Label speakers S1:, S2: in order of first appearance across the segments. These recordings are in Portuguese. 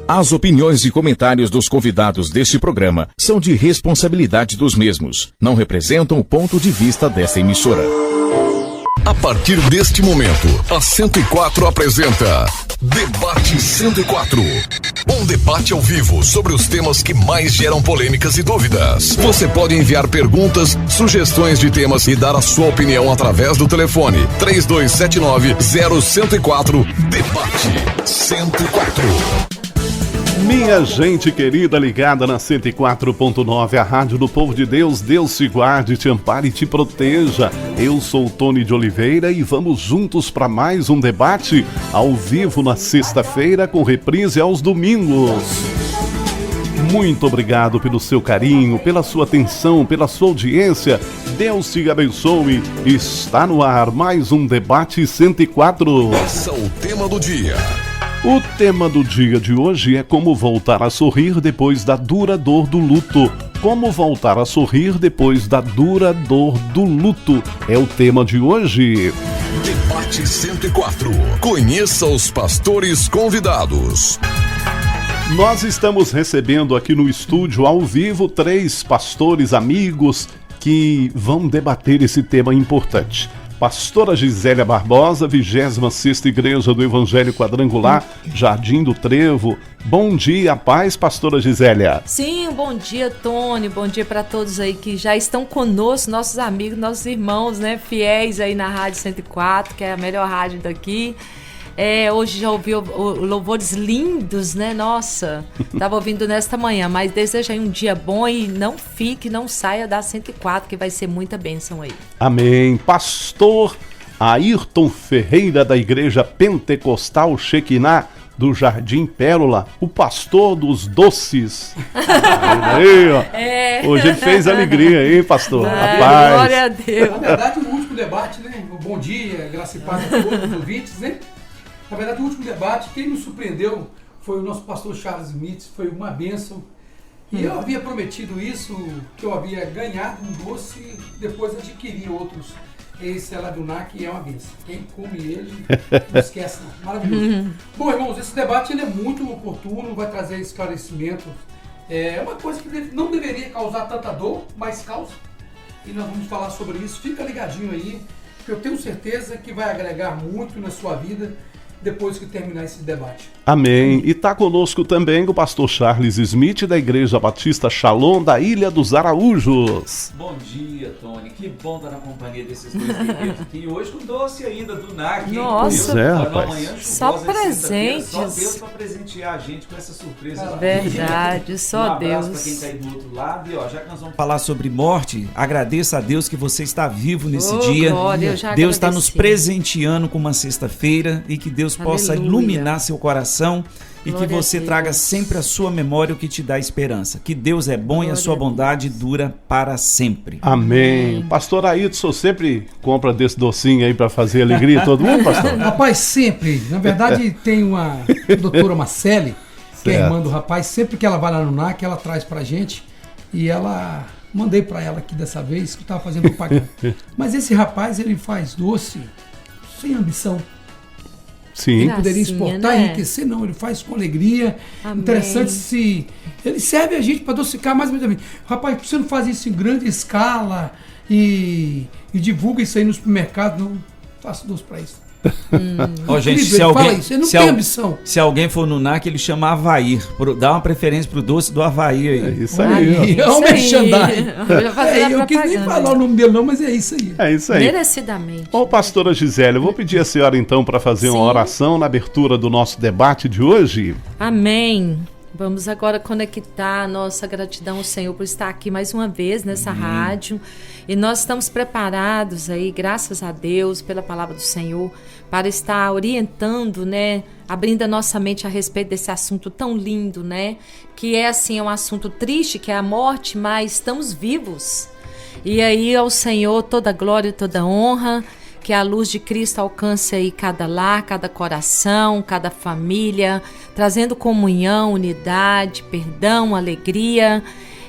S1: As opiniões e comentários dos convidados deste programa são de responsabilidade dos mesmos. Não representam o ponto de vista desta emissora.
S2: A partir deste momento, a 104 apresenta Debate 104. Um debate ao vivo sobre os temas que mais geram polêmicas e dúvidas. Você pode enviar perguntas, sugestões de temas e dar a sua opinião através do telefone 3279-0104. Debate 104.
S3: Minha gente querida ligada na 104.9, a rádio do povo de Deus. Deus te guarde, te ampare e te proteja. Eu sou o Tony de Oliveira e vamos juntos para mais um debate ao vivo na sexta-feira, com reprise aos domingos. Muito obrigado pelo seu carinho, pela sua atenção, pela sua audiência. Deus te abençoe. Está no ar mais um Debate 104.
S2: Esse é o tema do dia.
S3: O tema do dia de hoje é como voltar a sorrir depois da dura dor do luto. Como voltar a sorrir depois da dura dor do luto é o tema de hoje.
S2: Debate 104. Conheça os pastores convidados.
S3: Nós estamos recebendo aqui no estúdio ao vivo 3 pastores amigos que vão debater esse tema importante. Pastora Gisélia Barbosa, 26ª Igreja do Evangelho Quadrangular, Jardim do Trevo. Bom dia, paz, pastora Gisélia.
S4: Sim, bom dia, Tony. Bom dia para todos aí que já estão conosco, nossos amigos, nossos irmãos, né, fiéis aí na Rádio 104, que é a melhor rádio daqui. Hoje já ouvi louvores lindos, né? Nossa, estava ouvindo nesta manhã, mas desejo aí um dia bom e não saia da 104, que vai ser muita bênção aí.
S3: Amém. Pastor Ayrton Ferreira, da Igreja Pentecostal Shekinah, do Jardim Pérola, o pastor dos doces. Aí, ó. Hoje ele fez alegria, hein, pastor? Rapaz.
S4: Glória a Deus.
S5: Na verdade, o último debate, né? Bom dia, graça e paz a todos os ouvintes, né? Na verdade, o último debate, quem nos surpreendeu foi o nosso pastor Charles Smith, foi uma bênção. E eu havia prometido isso, que eu havia ganhado um doce e depois adquiri outros. Esse é lá do NAC e é uma bênção. Quem come ele, não esquece não. Maravilhoso. Bom, irmãos, esse debate ele é muito oportuno, vai trazer esclarecimento. É uma coisa que não deveria causar tanta dor, mas causa. E nós vamos falar sobre isso. Fica ligadinho aí, porque eu tenho certeza que vai agregar muito na sua vida depois que terminar esse debate.
S3: Amém. E está conosco também o pastor Charles Smith, da Igreja Batista Shalom, da Ilha dos Araújos.
S6: Bom dia, Tony. Que bom estar na companhia desses dois queridos aqui. Hoje com doce ainda do NAC.
S4: Nossa,
S3: rapaz.
S4: Só presentes.
S6: Só Deus para presentear a gente com essa surpresa.
S4: Verdade, só Deus.
S6: Um abraço para quem está aí do outro lado. E já que nós vamos falar sobre morte, agradeça a Deus que você está vivo nesse dia.
S4: Glória,
S6: Deus está nos presenteando com uma sexta-feira e que Deus possa iluminar seu coração e glória que você traga sempre à sua memória o que te dá esperança. Que Deus é bom glória e a sua bondade dura para sempre.
S3: Amém. Pastor Ayrton sempre compra desse docinho aí para fazer alegria a todo mundo, pastor?
S5: Rapaz, sempre. Na verdade, tem uma doutora Marcele, que é irmã do rapaz. Sempre que ela vai lá no NAC, ela traz pra gente. E ela... Mandei pra ela aqui dessa vez, que eu tava fazendo propaganda. Mas esse rapaz, ele faz doce sem ambição.
S3: Sim.
S5: Ele poderia exportar,
S4: né?
S5: enriquecer, não, ele faz com alegria.
S4: Amém.
S5: Interessante se... Ele serve a gente para adocicar mais ou menos. Rapaz, você não faz isso em grande escala e divulga isso aí no supermercado, não faço doce para isso.
S6: Gente, se alguém for no NAC, ele chama Havaí. Dá uma preferência pro doce do Havaí aí.
S3: É isso aí.
S5: É um merchandising. Eu quis nem falar o nome dele não, mas é isso aí.
S3: É isso aí.
S4: Merecidamente.
S3: Ô, pastora Gisélia, eu vou pedir a senhora então para fazer uma oração na abertura do nosso debate de hoje.
S4: Amém. Vamos agora conectar a nossa gratidão ao Senhor por estar aqui mais uma vez nessa rádio. E nós estamos preparados aí, graças a Deus, pela palavra do Senhor, para estar orientando, né, abrindo a nossa mente a respeito desse assunto tão lindo, né, que é assim, um assunto triste, que é a morte, mas estamos vivos. E aí ao Senhor toda glória e toda honra, que a luz de Cristo alcance aí cada lar, cada coração, cada família, trazendo comunhão, unidade, perdão, alegria,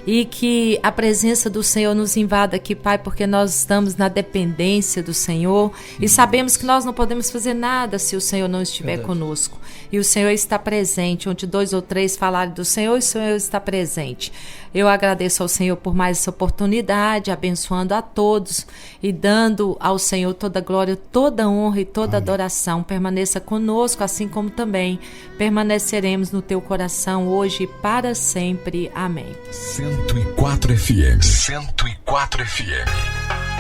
S4: e que a presença do Senhor nos invada aqui, Pai, porque nós estamos na dependência do Senhor e sabemos que nós não podemos fazer nada se o Senhor não estiver conosco. e o Senhor está presente. Onde 2 ou 3 falarem do Senhor, o Senhor está presente. Eu agradeço ao Senhor por mais essa oportunidade, abençoando a todos e dando ao Senhor toda a glória, toda a honra e toda a adoração. Permaneça conosco, assim como também permaneceremos no teu coração hoje e para sempre. Amém.
S2: 104 FM. 104 FM.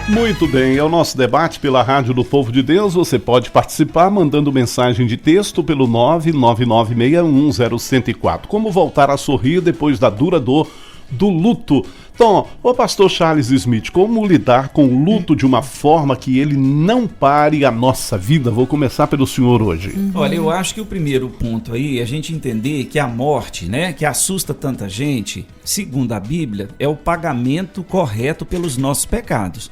S3: Muito bem, é o nosso debate pela Rádio do Povo de Deus. Você pode participar mandando mensagem de texto pelo 999610104. Como voltar a sorrir depois da dura dor do luto? Tom, o pastor Charles Smith, como lidar com o luto de uma forma que ele não pare a nossa vida? Vou começar pelo senhor hoje.
S6: Olha, eu acho que o primeiro ponto aí é a gente entender que a morte, né, que assusta tanta gente, segundo a Bíblia, é o pagamento correto pelos nossos pecados.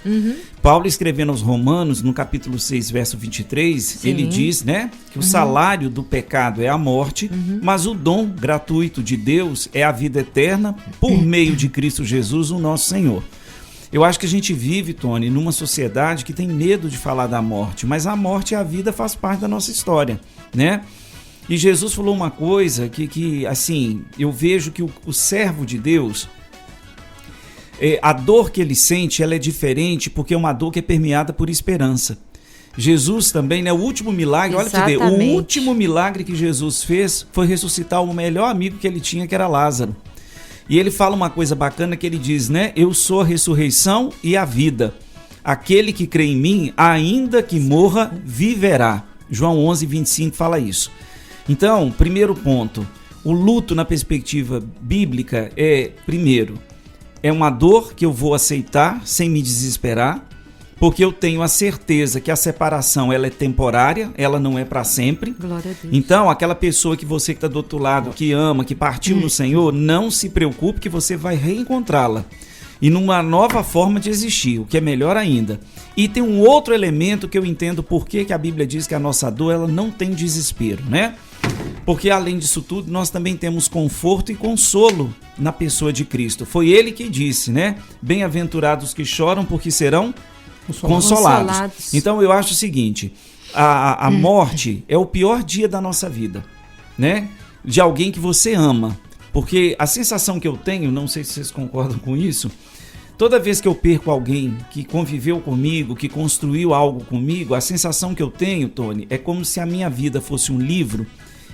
S6: Paulo, escrevendo aos Romanos, no capítulo 6, verso 23, ele diz, né, que o salário do pecado é a morte, mas o dom gratuito de Deus é a vida eterna por meio de Cristo Jesus, o nosso Senhor. Eu acho que a gente vive, Tony, numa sociedade que tem medo de falar da morte, mas a morte e a vida faz parte da nossa história, né? E Jesus falou uma coisa que assim, eu vejo que o servo de Deus, a dor que ele sente, ela é diferente porque é uma dor que é permeada por esperança. Jesus também, né? O último milagre, olha pra você ver, o último milagre que Jesus fez foi ressuscitar o melhor amigo que ele tinha, que era Lázaro. E ele fala uma coisa bacana que ele diz, né? Eu sou a ressurreição e a vida. Aquele que crê em mim, ainda que morra, viverá. João 11:25 fala isso. Então, primeiro ponto, o luto na perspectiva bíblica primeiro, é uma dor que eu vou aceitar sem me desesperar, porque eu tenho a certeza que a separação ela é temporária, ela não é para sempre.
S4: Glória a Deus.
S6: Então, aquela pessoa que você que está do outro lado, que ama, que partiu no Senhor, não se preocupe que você vai reencontrá-la. E numa nova forma de existir, o que é melhor ainda. E tem um outro elemento que eu entendo por que a Bíblia diz que a nossa dor ela não tem desespero, né? Porque além disso tudo, nós também temos conforto e consolo na pessoa de Cristo. Foi ele que disse, né? Bem-aventurados que choram porque serão consolados. Então eu acho o seguinte, a morte é o pior dia da nossa vida, né? De alguém que você ama, porque a sensação que eu tenho, não sei se vocês concordam com isso, toda vez que eu perco alguém que conviveu comigo, que construiu algo comigo, a sensação que eu tenho, Tony, é como se a minha vida fosse um livro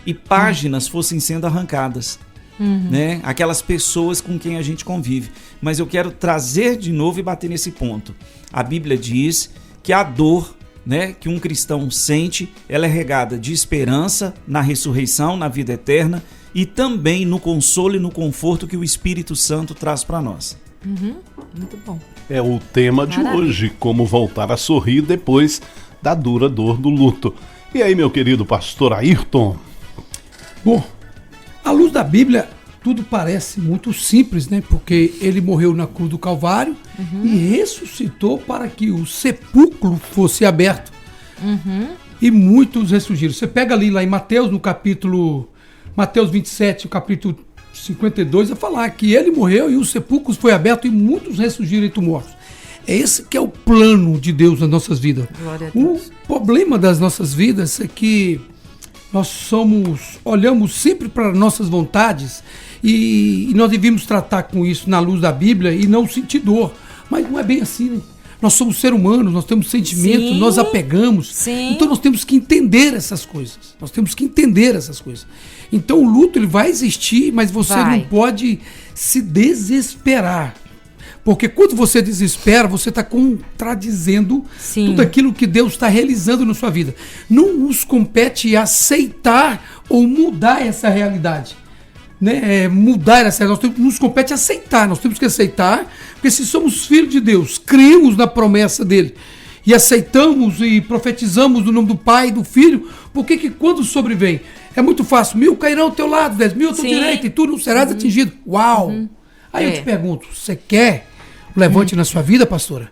S6: e páginas fossem sendo arrancadas. Né? Aquelas pessoas com quem a gente convive. Mas eu quero trazer de novo e bater nesse ponto. A Bíblia diz que a dor, né, que um cristão sente, ela é regada de esperança na ressurreição, na vida eterna e também no consolo e no conforto que o Espírito Santo traz para nós.
S4: Muito bom.
S3: É o tema de hoje, como voltar a sorrir depois da dura dor do luto. E aí, meu querido pastor Ayrton?
S5: Bom, à luz da Bíblia, tudo parece muito simples, né? Porque ele morreu na cruz do Calvário e ressuscitou para que o sepulcro fosse aberto. E muitos ressurgiram. Você pega ali lá em Mateus, no capítulo... Mateus 27, o capítulo 52, vai falar que ele morreu e o sepulcro foi aberto e muitos ressurgiram entre os mortos. É esse que é o plano de Deus nas nossas vidas.
S4: Glória a Deus.
S5: O problema das nossas vidas é que nós olhamos sempre para nossas vontades e nós devemos tratar com isso na luz da Bíblia e não sentir dor. Mas não é bem assim, né? Nós somos seres humanos, nós temos sentimentos, nós apegamos.
S4: Sim.
S5: Então nós temos que entender essas coisas. Então o luto ele vai existir, mas você não pode se desesperar. Porque quando você desespera, você está contradizendo tudo aquilo que Deus está realizando na sua vida. Não nos compete aceitar ou mudar essa realidade. Né? Nos compete aceitar. Nós temos que aceitar, porque se somos filhos de Deus, cremos na promessa dele e aceitamos e profetizamos no nome do Pai e do Filho, por que quando sobrevém? É muito fácil. 1000 cairão ao teu lado, 10.000 à tua direita e tu não serás atingido. Uau! Aí eu te pergunto, você quer levante na sua vida, pastora?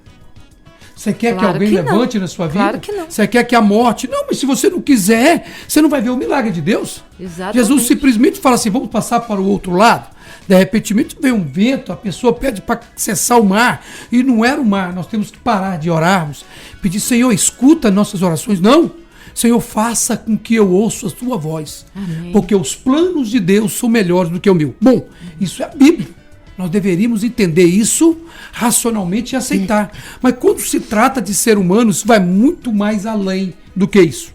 S5: Você quer que alguém levante na sua vida?
S4: Claro que não.
S5: Você quer que a morte... Não, mas se você não quiser, você não vai ver o milagre de Deus.
S4: Exatamente.
S5: Jesus simplesmente fala assim, vamos passar para o outro lado. De repente vem um vento, a pessoa pede para cessar o mar, e não era o mar. Nós temos que parar de orarmos, pedir, Senhor, escuta nossas orações. Não, Senhor, faça com que eu ouça a sua voz.
S4: Amém.
S5: Porque os planos de Deus são melhores do que o meu. Bom, isso é a Bíblia. Nós deveríamos entender isso racionalmente e aceitar. Mas quando se trata de ser humano, isso vai muito mais além do que isso.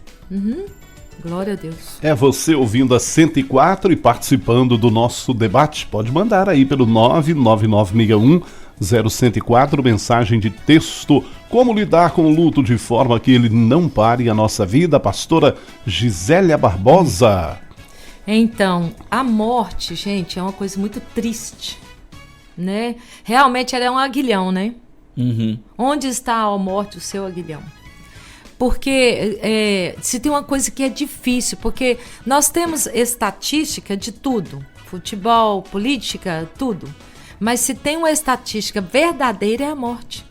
S4: Glória a Deus.
S3: É você ouvindo a 104 e participando do nosso debate. Pode mandar aí pelo 99961-0104, mensagem de texto. Como lidar com o luto de forma que ele não pare a nossa vida? Pastora Gisélia Barbosa.
S4: Então, a morte, gente, é uma coisa muito triste, né? Realmente ela é um aguilhão, né? Onde está a morte, o seu aguilhão? Porque se tem uma coisa que é difícil, porque nós temos estatística de tudo, futebol, política, tudo. Mas se tem uma estatística verdadeira é a morte.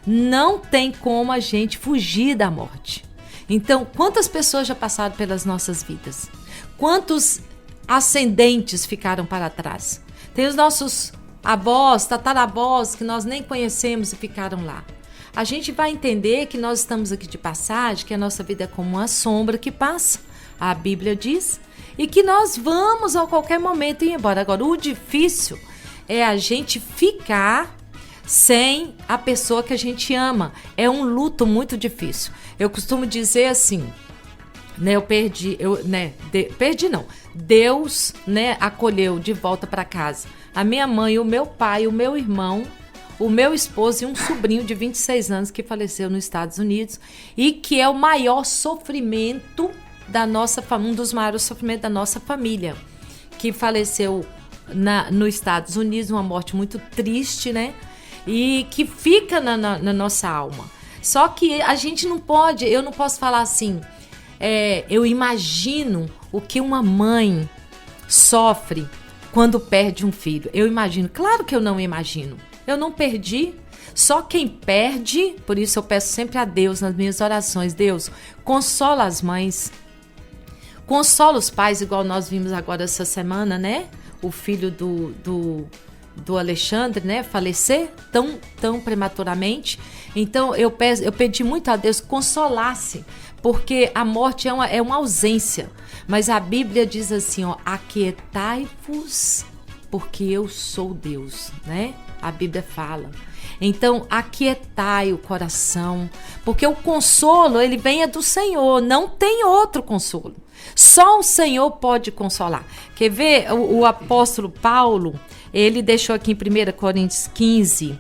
S4: Não tem como a gente fugir da morte. Então, quantas pessoas já passaram pelas nossas vidas? Quantos ascendentes ficaram para trás? Tem os nossos avós, tataravós, que nós nem conhecemos e ficaram lá. A gente vai entender que nós estamos aqui de passagem, que a nossa vida é como uma sombra que passa, a Bíblia diz, e que nós vamos a qualquer momento ir embora. Agora, o difícil é a gente ficar sem a pessoa que a gente ama. É um luto muito difícil. Eu costumo dizer assim, né, Deus, né, acolheu de volta para casa a minha mãe, o meu pai, o meu irmão, o meu esposo e um sobrinho de 26 anos que faleceu nos Estados Unidos e que é o maior sofrimento da nossa família, um dos maiores sofrimentos da nossa família, que faleceu nos Estados Unidos, uma morte muito triste, né? E que fica na nossa alma. Só que a gente não pode, eu não posso falar assim, eu imagino o que uma mãe sofre quando perde um filho. Eu imagino, claro que eu não imagino. Eu não perdi, só quem perde, por isso eu peço sempre a Deus nas minhas orações, Deus, consola as mães, consola os pais, igual nós vimos agora essa semana, né? O filho do Alexandre, né? Falecer tão prematuramente. Então eu pedi muito a Deus que consolasse, porque a morte é uma ausência. Mas a Bíblia diz assim, ó, aquietai-vos, porque eu sou Deus, né? A Bíblia fala. Então, aquietai o coração, porque o consolo, ele vem do Senhor, não tem outro consolo. Só o Senhor pode consolar. Quer ver? O apóstolo Paulo, ele deixou aqui em 1 Coríntios 15,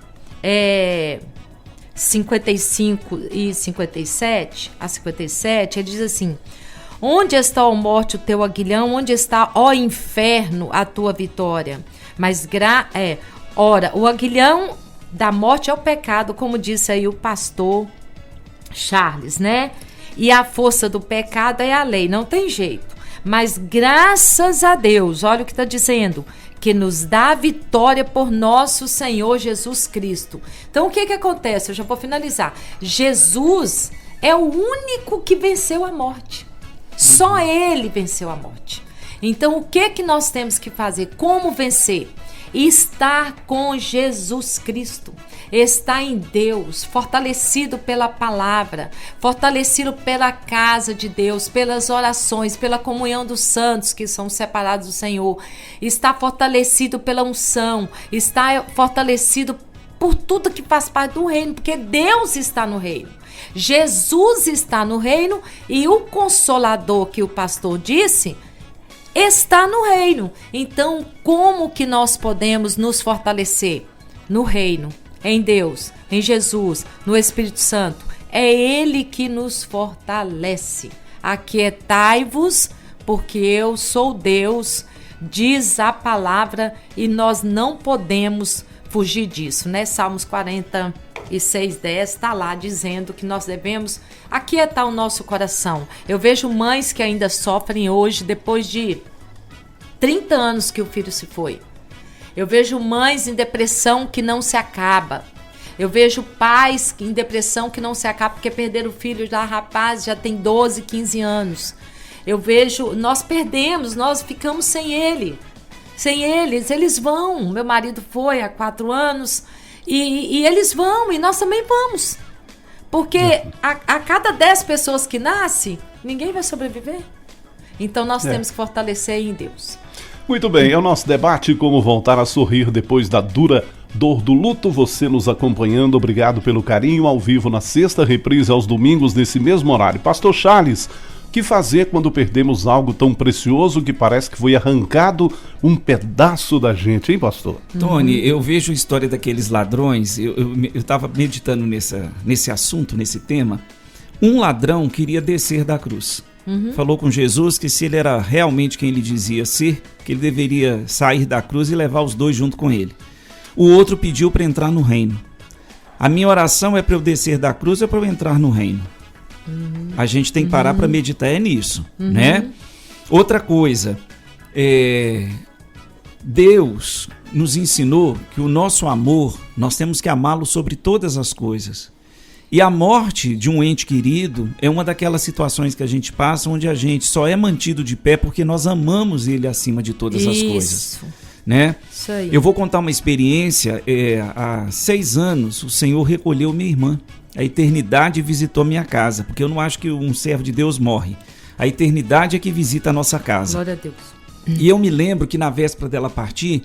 S4: 55 e 57, a 57, ele diz assim, onde está, ó morte, o teu aguilhão? Onde está, ó inferno, a tua vitória? Mas, ora, o aguilhão da morte é o pecado, como disse aí o pastor Charles, né? E a força do pecado é a lei, não tem jeito. Mas graças a Deus, olha o que está dizendo, que nos dá a vitória por nosso Senhor Jesus Cristo. Então o que acontece? Eu já vou finalizar. Jesus é o único que venceu a morte. Só Ele venceu a morte. Então o que nós temos que fazer? Como vencer? Estar com Jesus Cristo, estar em Deus, fortalecido pela palavra, fortalecido pela casa de Deus, pelas orações, pela comunhão dos santos que são separados do Senhor, estar fortalecido pela unção, estar fortalecido por tudo que faz parte do reino, porque Deus está no reino, Jesus está no reino e o Consolador que o pastor disse está no reino. Então, como que nós podemos nos fortalecer? No reino, em Deus, em Jesus, no Espírito Santo. É Ele que nos fortalece. Aquietai-vos, porque eu sou Deus, diz a palavra, e nós não podemos fugir disso, né? Salmos 46:10 está lá dizendo que nós devemos aquietar o nosso coração. Eu vejo mães que ainda sofrem hoje, depois de 30 anos que o filho se foi. Eu vejo mães em depressão que não se acaba. Eu vejo pais em depressão que não se acaba porque perderam o filho já rapaz, já tem 12, 15 anos. Eu vejo, nós perdemos, nós ficamos sem ele. Sem eles vão. Meu marido foi há 4 anos e eles vão e nós também vamos. Porque a cada 10 pessoas que nascem, ninguém vai sobreviver. Então nós temos que fortalecer em Deus.
S3: Muito bem, é o nosso debate como voltar a sorrir depois da dura dor do luto. Você nos acompanhando, obrigado pelo carinho, ao vivo na sexta, reprise aos domingos nesse mesmo horário. Pastor Charles, o que fazer quando perdemos algo tão precioso que parece que foi arrancado um pedaço da gente, hein, pastor?
S6: Tony, eu vejo a história daqueles ladrões, eu estava meditando nesse assunto, nesse tema. Um ladrão queria descer da cruz. Falou com Jesus que se ele era realmente quem ele dizia ser, que ele deveria sair da cruz e levar os dois junto com ele. O outro pediu para entrar no reino. A minha oração é para eu descer da cruz ou para eu entrar no reino? A gente tem que parar para meditar nisso, né? Outra coisa, Deus nos ensinou que o nosso amor, nós temos que amá-lo sobre todas as coisas. E a morte de um ente querido é uma daquelas situações que a gente passa onde a gente só é mantido de pé porque nós amamos ele acima de todas as coisas. Né?
S4: Isso aí.
S6: Eu vou contar uma experiência. Há 6 anos o Senhor recolheu minha irmã. A eternidade visitou minha casa, porque eu não acho que um servo de Deus morre. A eternidade é que visita a nossa casa.
S4: Glória a Deus.
S6: E eu me lembro que na véspera dela partir,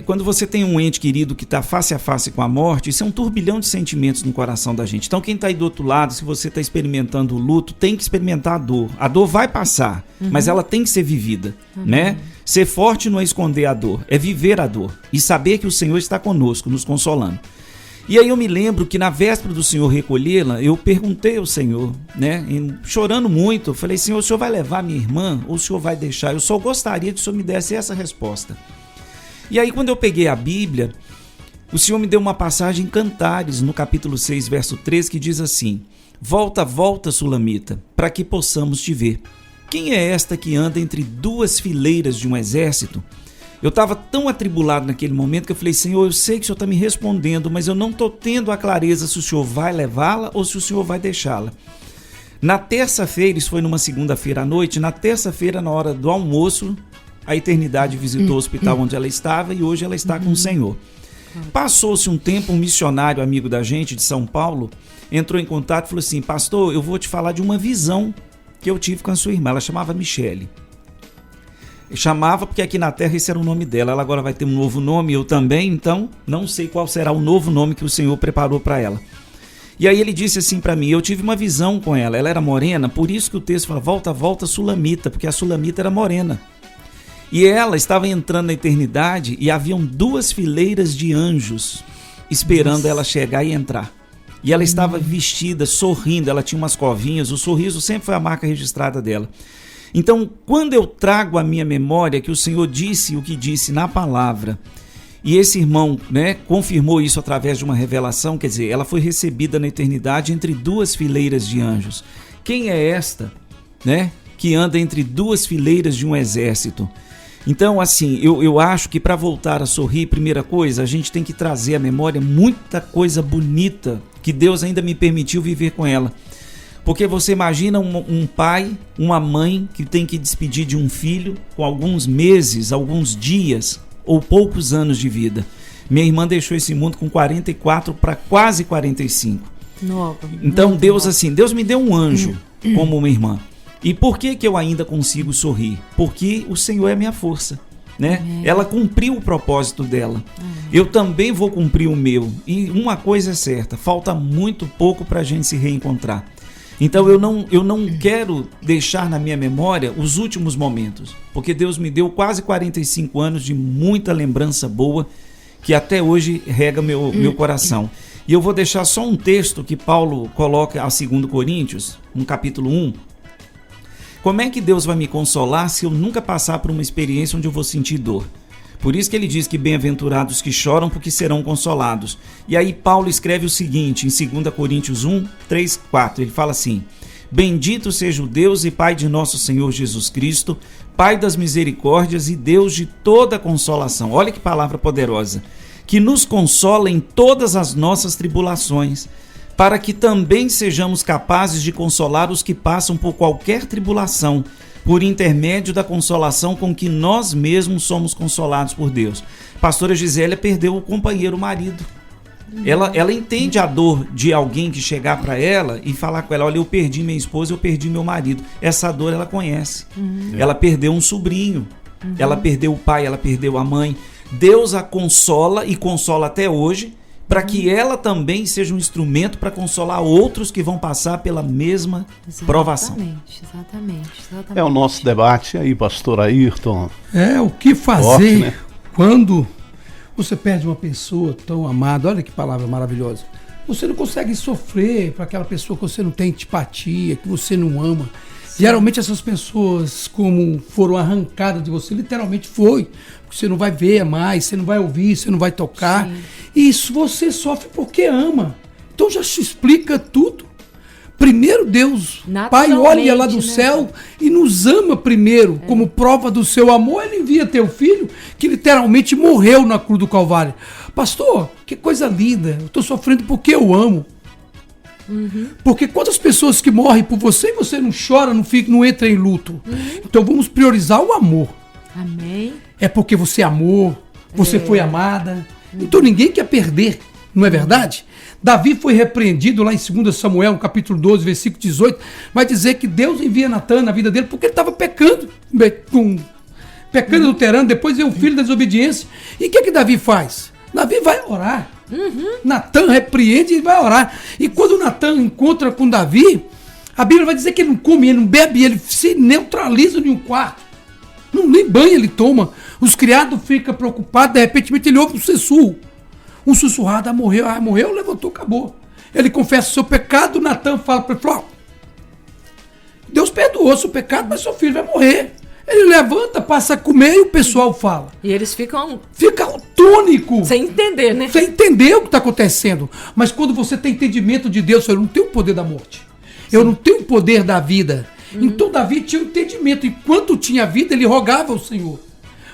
S6: quando você tem um ente querido que está face a face com a morte, isso é um turbilhão de sentimentos no coração da gente. Então quem está aí do outro lado, se você está experimentando o luto, tem que experimentar a dor. A dor vai passar, mas ela tem que ser vivida, né? Ser forte não é esconder a dor, é viver a dor e saber que o Senhor está conosco, nos consolando. E aí eu me lembro que na véspera do Senhor recolhê-la, eu perguntei ao Senhor, né, chorando muito, eu falei: Senhor, o Senhor vai levar minha irmã ou o Senhor vai deixar? Eu só gostaria que o Senhor me desse essa resposta. E aí quando eu peguei a Bíblia, o Senhor me deu uma passagem em Cantares, no capítulo 6, verso 3, que diz assim: Volta, volta, Sulamita, para que possamos te ver. Quem é esta que anda entre 2 fileiras de um exército? Eu estava tão atribulado naquele momento que eu falei: Senhor, eu sei que o Senhor está me respondendo, mas eu não estou tendo a clareza se o Senhor vai levá-la ou se o Senhor vai deixá-la. Na terça-feira, isso foi numa segunda-feira à noite, na terça-feira, na hora do almoço, a eternidade visitou o hospital onde ela estava e hoje ela está com o Senhor. Passou-se um tempo, um missionário amigo da gente de São Paulo entrou em contato e falou assim: pastor, eu vou te falar de uma visão que eu tive com a sua irmã. Ela chamava Michele. Eu chamava porque aqui na terra esse era o nome dela. Ela agora vai ter um novo nome, eu também, então não sei qual será o novo nome que o Senhor preparou para ela. E aí ele disse assim para mim: eu tive uma visão com ela, ela era morena, por isso que o texto fala volta, volta, Sulamita, porque a Sulamita era morena. E ela estava entrando na eternidade e haviam 2 fileiras de anjos esperando ela chegar e entrar. E ela estava vestida, sorrindo, ela tinha umas covinhas, o sorriso sempre foi a marca registrada dela. Então, quando eu trago à minha memória que o Senhor disse o que disse na palavra, e esse irmão, né, confirmou isso através de uma revelação, quer dizer, ela foi recebida na eternidade entre 2 fileiras de anjos. Quem é esta, né, que anda entre 2 fileiras de um exército? Então, assim, eu acho que para voltar a sorrir, primeira coisa, a gente tem que trazer à memória muita coisa bonita que Deus ainda me permitiu viver com ela. Porque você imagina um pai, uma mãe que tem que despedir de um filho com alguns meses, alguns dias ou poucos anos de vida. Minha irmã deixou esse mundo com 44 para quase 45.
S4: Nova.
S6: Então Deus, assim, Deus me deu um anjo como uma irmã. E por que eu ainda consigo sorrir? Porque o Senhor é minha força, né? Ela cumpriu o propósito dela. Eu também vou cumprir o meu. E uma coisa é certa, falta muito pouco para a gente se reencontrar. Então eu não quero deixar na minha memória os últimos momentos, porque Deus me deu quase 45 anos de muita lembrança boa que até hoje rega meu coração. E eu vou deixar só um texto que Paulo coloca a 2 Coríntios, no capítulo 1. Como é que Deus vai me consolar se eu nunca passar por uma experiência onde eu vou sentir dor? Por isso que ele diz que bem-aventurados que choram, porque serão consolados. E aí Paulo escreve o seguinte, em 2 Coríntios 1, 3, 4, ele fala assim: Bendito seja o Deus e Pai de nosso Senhor Jesus Cristo, Pai das misericórdias e Deus de toda consolação. Olha que palavra poderosa. Que nos consola em todas as nossas tribulações, para que também sejamos capazes de consolar os que passam por qualquer tribulação, por intermédio da consolação com que nós mesmos somos consolados por Deus. Pastora Gisélia perdeu o companheiro, o marido. Ela entende a dor de alguém que chegar para ela e falar com ela: olha, eu perdi minha esposa, eu perdi meu marido. Essa dor ela conhece. Ela perdeu um sobrinho, ela perdeu o pai, ela perdeu a mãe. Deus a consola e consola até hoje, para que ela também seja um instrumento para consolar outros que vão passar pela mesma provação.
S4: Exatamente.
S3: É o nosso debate aí, pastor Ayrton.
S5: O que fazer
S3: Forte, né?
S5: quando você perde uma pessoa tão amada? Olha que palavra maravilhosa. Você não consegue sofrer para aquela pessoa que você não tem antipatia, que você não ama. Geralmente essas pessoas, como foram arrancadas de você, literalmente foi. Você não vai ver mais, você não vai ouvir, você não vai tocar. Sim. E isso você sofre porque ama. Então já se explica tudo. Primeiro Deus, Pai, olha lá do céu e nos ama primeiro. Como prova do seu amor, ele envia teu filho, que literalmente morreu na cruz do Calvário. Pastor, que coisa linda. Eu estou sofrendo porque eu amo. Porque quantas pessoas que morrem por você e você não chora, não entra em luto. Então vamos priorizar o amor.
S4: Amém.
S5: É porque você amou, você foi amada. Então ninguém quer perder, não é verdade? Davi foi repreendido lá em 2 Samuel, capítulo 12, versículo 18. Vai dizer que Deus envia Natan na vida dele porque ele estava pecando, adulterando. Depois veio um filho da desobediência. E o que Davi faz? Davi vai orar. Natan repreende e vai orar. E quando Natan encontra com Davi, a Bíblia vai dizer que ele não come, ele não bebe, ele se neutraliza em um quarto. Nem banho ele toma. Os criados ficam preocupados, de repente ele ouve um sussurro. Um sussurrado: morreu, levantou, acabou. Ele confessa o seu pecado, Natan fala para ele: Deus perdoou seu pecado, mas seu filho vai morrer. Ele levanta, passa a comer e o pessoal fala.
S4: E eles ficam
S5: tônicos.
S4: Sem entender, né?
S5: Sem entender o que está acontecendo. Mas quando você tem entendimento de Deus, eu não tenho o poder da morte. Sim. Eu não tenho o poder da vida. Então Davi tinha um entendimento. Enquanto tinha vida, ele rogava ao Senhor.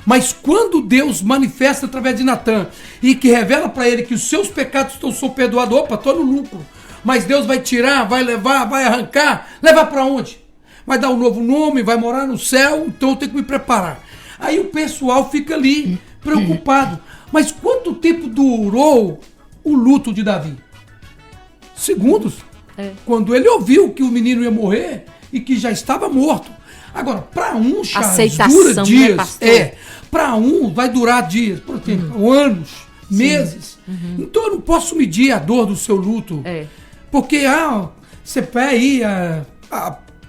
S5: Mas quando Deus manifesta através de Natan e que revela para ele que os seus pecados são perdoados, estou no lucro. Mas Deus vai tirar, vai levar, vai arrancar. Levar para onde? Vai dar um novo nome, vai morar no céu, então eu tenho que me preparar. Aí o pessoal fica ali, preocupado. Mas quanto tempo durou o luto de Davi? Segundos. Quando ele ouviu que o menino ia morrer e que já estava morto. Agora, para um, Charles, dura dias. Né, para um vai durar dias, por exemplo, anos, meses. Então eu não posso medir a dor do seu luto. Porque você vai aí,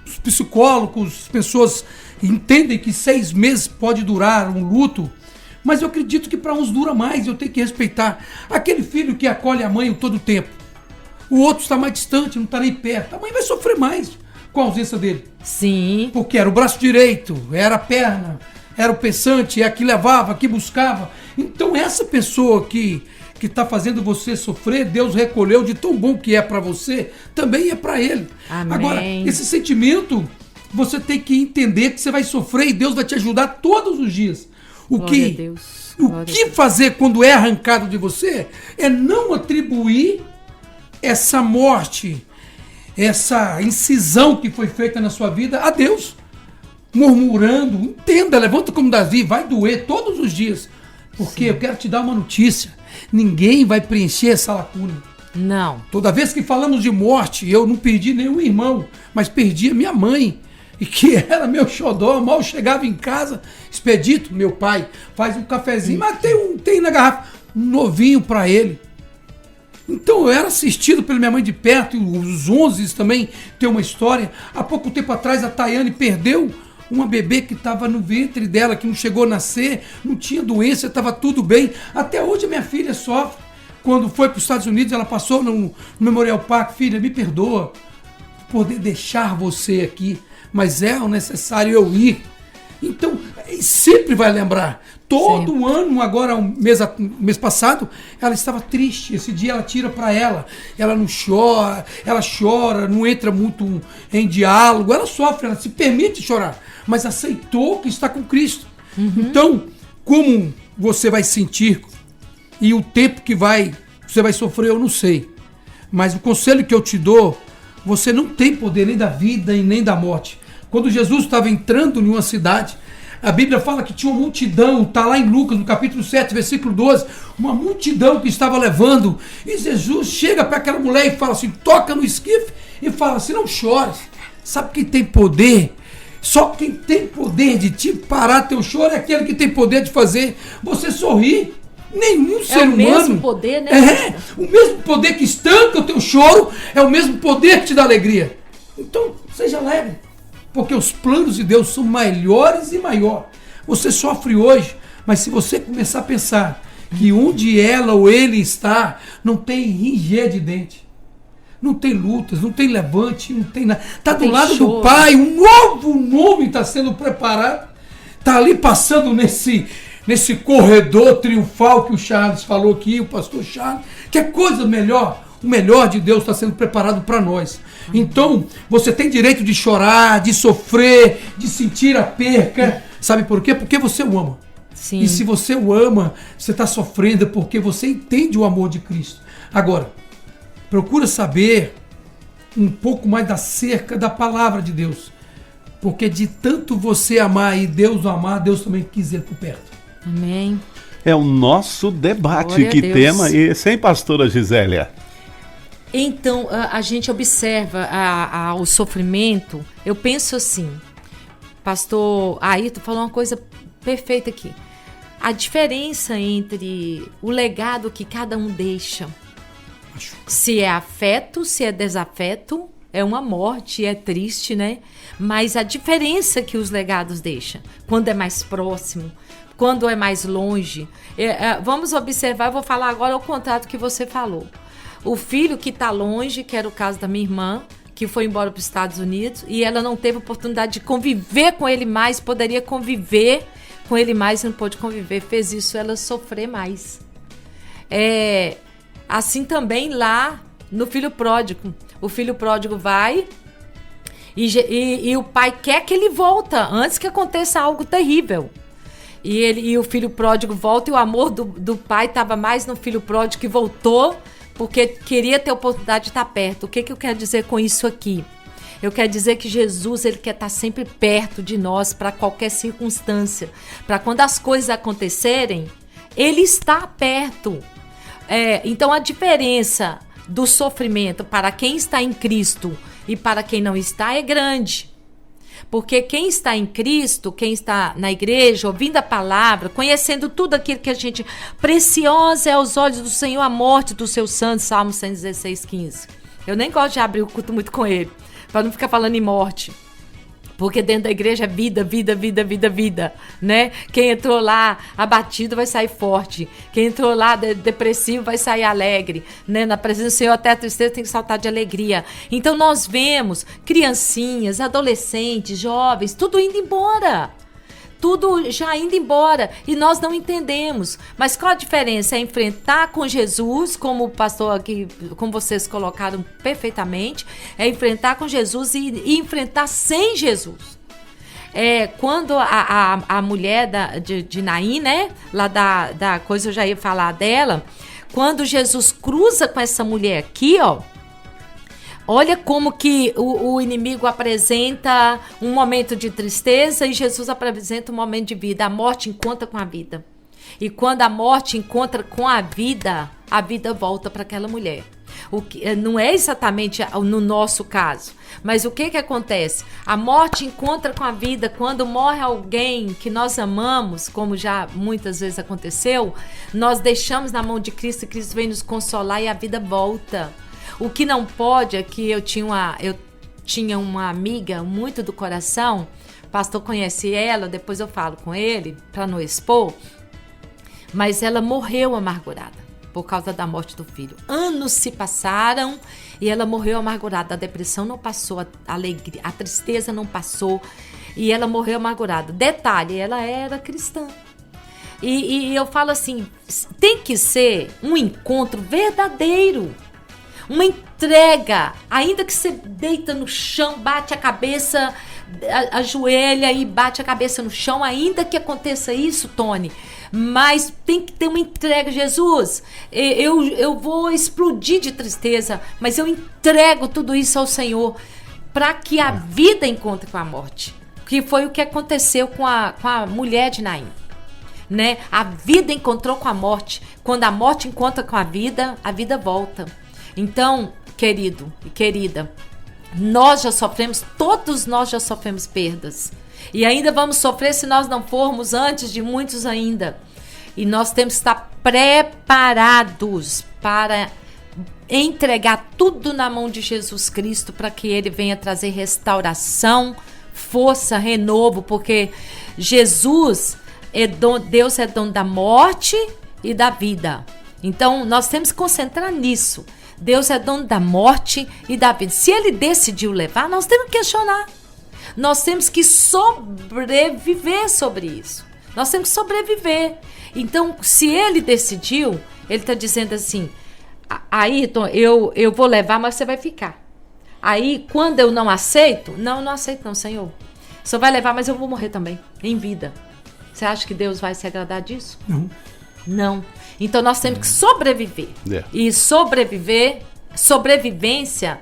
S5: os psicólogos, as pessoas entendem que 6 meses pode durar um luto, mas eu acredito que para uns dura mais. Eu tenho que respeitar aquele filho que acolhe a mãe todo o tempo. O outro está mais distante, não está nem perto. A mãe vai sofrer mais com a ausência dele.
S4: Sim.
S5: Porque era o braço direito, era a perna, era o pensante, é a que levava, a que buscava. Então essa pessoa que está fazendo você sofrer, Deus recolheu de tão bom que é para você, também é para ele.
S4: Amém.
S5: Agora, esse sentimento, você tem que entender que você vai sofrer e Deus vai te ajudar todos os dias. O que fazer quando é arrancado de você é não atribuir essa morte, essa incisão que foi feita na sua vida a Deus, murmurando. Entenda, levanta como Davi, vai doer todos os dias, porque eu quero te dar uma notícia: ninguém vai preencher essa lacuna.
S4: Não.
S5: Toda vez que falamos de morte, eu não perdi nenhum irmão, mas perdi a minha mãe, e que era meu xodó. Mal chegava em casa, Expedito, meu pai, faz um cafezinho, mas tem na garrafa um novinho para ele. Então eu era assistido pela minha mãe de perto, e os 11 também tem uma história. Há pouco tempo atrás a Tayane perdeu uma bebê que estava no ventre dela, que não chegou a nascer, não tinha doença, estava tudo bem. Até hoje a minha filha sofre. Quando foi para os Estados Unidos, ela passou no Memorial Park: filha, me perdoa por poder deixar você aqui, mas é o necessário eu ir. Então, sempre vai lembrar. Todo ano, agora, mês passado, ela estava triste. Esse dia ela tira para ela. Ela não chora, ela chora, não entra muito em diálogo. Ela sofre, ela se permite chorar, mas aceitou que está com Cristo. Então, como você vai sentir e o tempo que você vai sofrer, eu não sei. Mas o conselho que eu te dou: você não tem poder nem da vida e nem da morte. Quando Jesus estava entrando em uma cidade, A Bíblia fala que tinha uma multidão, está lá em Lucas, no capítulo 7, versículo 12, uma multidão que estava levando. E Jesus chega para aquela mulher e fala assim, toca no esquife e fala assim, não chores. Sabe quem tem poder? Só quem tem poder de te parar teu choro é aquele que tem poder de fazer você sorrir. Nenhum ser humano... É o mesmo
S4: poder, né?
S5: O mesmo poder que estanca o teu choro é o mesmo poder que te dá alegria. Então, seja alegre. Porque os planos de Deus são maiores e maior. Você sofre hoje, mas se você começar a pensar que onde ela ou ele está, não tem ranger de dente, não tem lutas, não tem levante, não tem nada. Está do lado do Pai, um novo nome está sendo preparado. Está ali passando nesse corredor triunfal que o Charles falou aqui, o pastor Charles, que é coisa melhor. O melhor de Deus está sendo preparado para nós. Então, você tem direito de chorar, de sofrer, de sentir a perca. Sabe por quê? Porque você o ama.
S4: Sim.
S5: E se você o ama, você está sofrendo porque você entende o amor de Cristo. Agora, procura saber um pouco mais acerca da palavra de Deus. Porque de tanto você amar e Deus o amar, Deus também quis ele por perto.
S4: Amém.
S3: É o nosso debate.
S4: Glória
S3: Que
S4: a Deus.
S3: tema esse, hein, pastora Gisélia?
S4: Então, a gente observa o sofrimento. Eu penso assim, pastor Ayrton falou uma coisa perfeita aqui. A diferença entre o legado que cada um deixa, se é afeto, se é desafeto, é uma morte, é triste, né? Mas a diferença que os legados deixam, quando é mais próximo, quando é mais longe. Vamos observar, eu vou falar agora o contrário que você falou. O filho que está longe, que era o caso da minha irmã, que foi embora para os Estados Unidos, e ela não teve oportunidade de conviver com ele mais, poderia conviver com ele mais, não pôde conviver, fez isso ela sofrer mais. Assim também lá no filho pródigo. O filho pródigo vai e o pai quer que ele volta antes que aconteça algo terrível. E o filho pródigo volta e o amor do pai estava mais no filho pródigo que voltou porque queria ter a oportunidade de estar perto. O que eu quero dizer com isso aqui? Eu quero dizer que Jesus, ele quer estar sempre perto de nós para qualquer circunstância. Para quando as coisas acontecerem, ele está perto. Então a diferença do sofrimento para quem está em Cristo e para quem não está é grande. Porque quem está em Cristo, quem está na igreja, ouvindo a palavra, conhecendo tudo aquilo que a gente... Preciosa é aos olhos do Senhor a morte dos seus santos, Salmo 116, 15. Eu nem gosto de abrir o culto muito com ele, para não ficar falando em morte. Porque dentro da igreja é vida, vida, vida, vida, vida, né? Quem entrou lá abatido vai sair forte. Quem entrou lá depressivo vai sair alegre, né? Na presença do Senhor até a tristeza tem que saltar de alegria. Então nós vemos criancinhas, adolescentes, jovens, tudo indo embora. Tudo já indo embora e nós não entendemos. Mas qual a diferença? É enfrentar com Jesus, como o pastor aqui, como vocês colocaram perfeitamente, é enfrentar com Jesus e enfrentar sem Jesus. Quando a mulher de Naim, né, lá da coisa, eu já ia falar dela, quando Jesus cruza com essa mulher aqui, ó, olha como que o inimigo apresenta um momento de tristeza e Jesus apresenta um momento de vida. A morte encontra com a vida. E quando a morte encontra com a vida volta para aquela mulher. O que não é exatamente no nosso caso, mas o que acontece? A morte encontra com a vida quando morre alguém que nós amamos, como já muitas vezes aconteceu, nós deixamos na mão de Cristo e Cristo vem nos consolar e a vida volta. O que não pode é que eu tinha uma amiga muito do coração, o pastor conhece ela, depois eu falo com ele, para não expor, mas ela morreu amargurada por causa da morte do filho. Anos se passaram e ela morreu amargurada, a depressão não passou, a alegria, a tristeza não passou e ela morreu amargurada. Detalhe, ela era cristã. E eu falo assim, tem que ser um encontro verdadeiro. Uma entrega, ainda que você deita no chão, bate a cabeça, ajoelha e bate a cabeça no chão, ainda que aconteça isso, Tony, mas tem que ter uma entrega. Jesus, eu vou explodir de tristeza, mas eu entrego tudo isso ao Senhor, para que a vida encontre com a morte. que foi o que aconteceu com a mulher de Naim. Né? A vida encontrou com a morte. Quando a morte encontra com a vida volta. Então, querido e querida, todos nós já sofremos perdas. E ainda vamos sofrer se nós não formos antes de muitos ainda. E nós temos que estar preparados para entregar tudo na mão de Jesus Cristo para que Ele venha trazer restauração, força, renovo, porque Deus é dono da morte e da vida. Então, nós temos que concentrar nisso. Deus é dono da morte e da vida. Se Ele decidiu levar, nós temos que questionar. Nós temos que sobreviver sobre isso. Nós temos que sobreviver. Então, se Ele decidiu, Ele está dizendo assim, Ayrton, eu vou levar, mas você vai ficar. Aí, quando eu não aceito, não aceito não, Senhor. O Senhor vai levar, mas eu vou morrer também, em vida. Você acha que Deus vai se agradar disso? Não. Então, nós temos que sobreviver. E sobrevivência,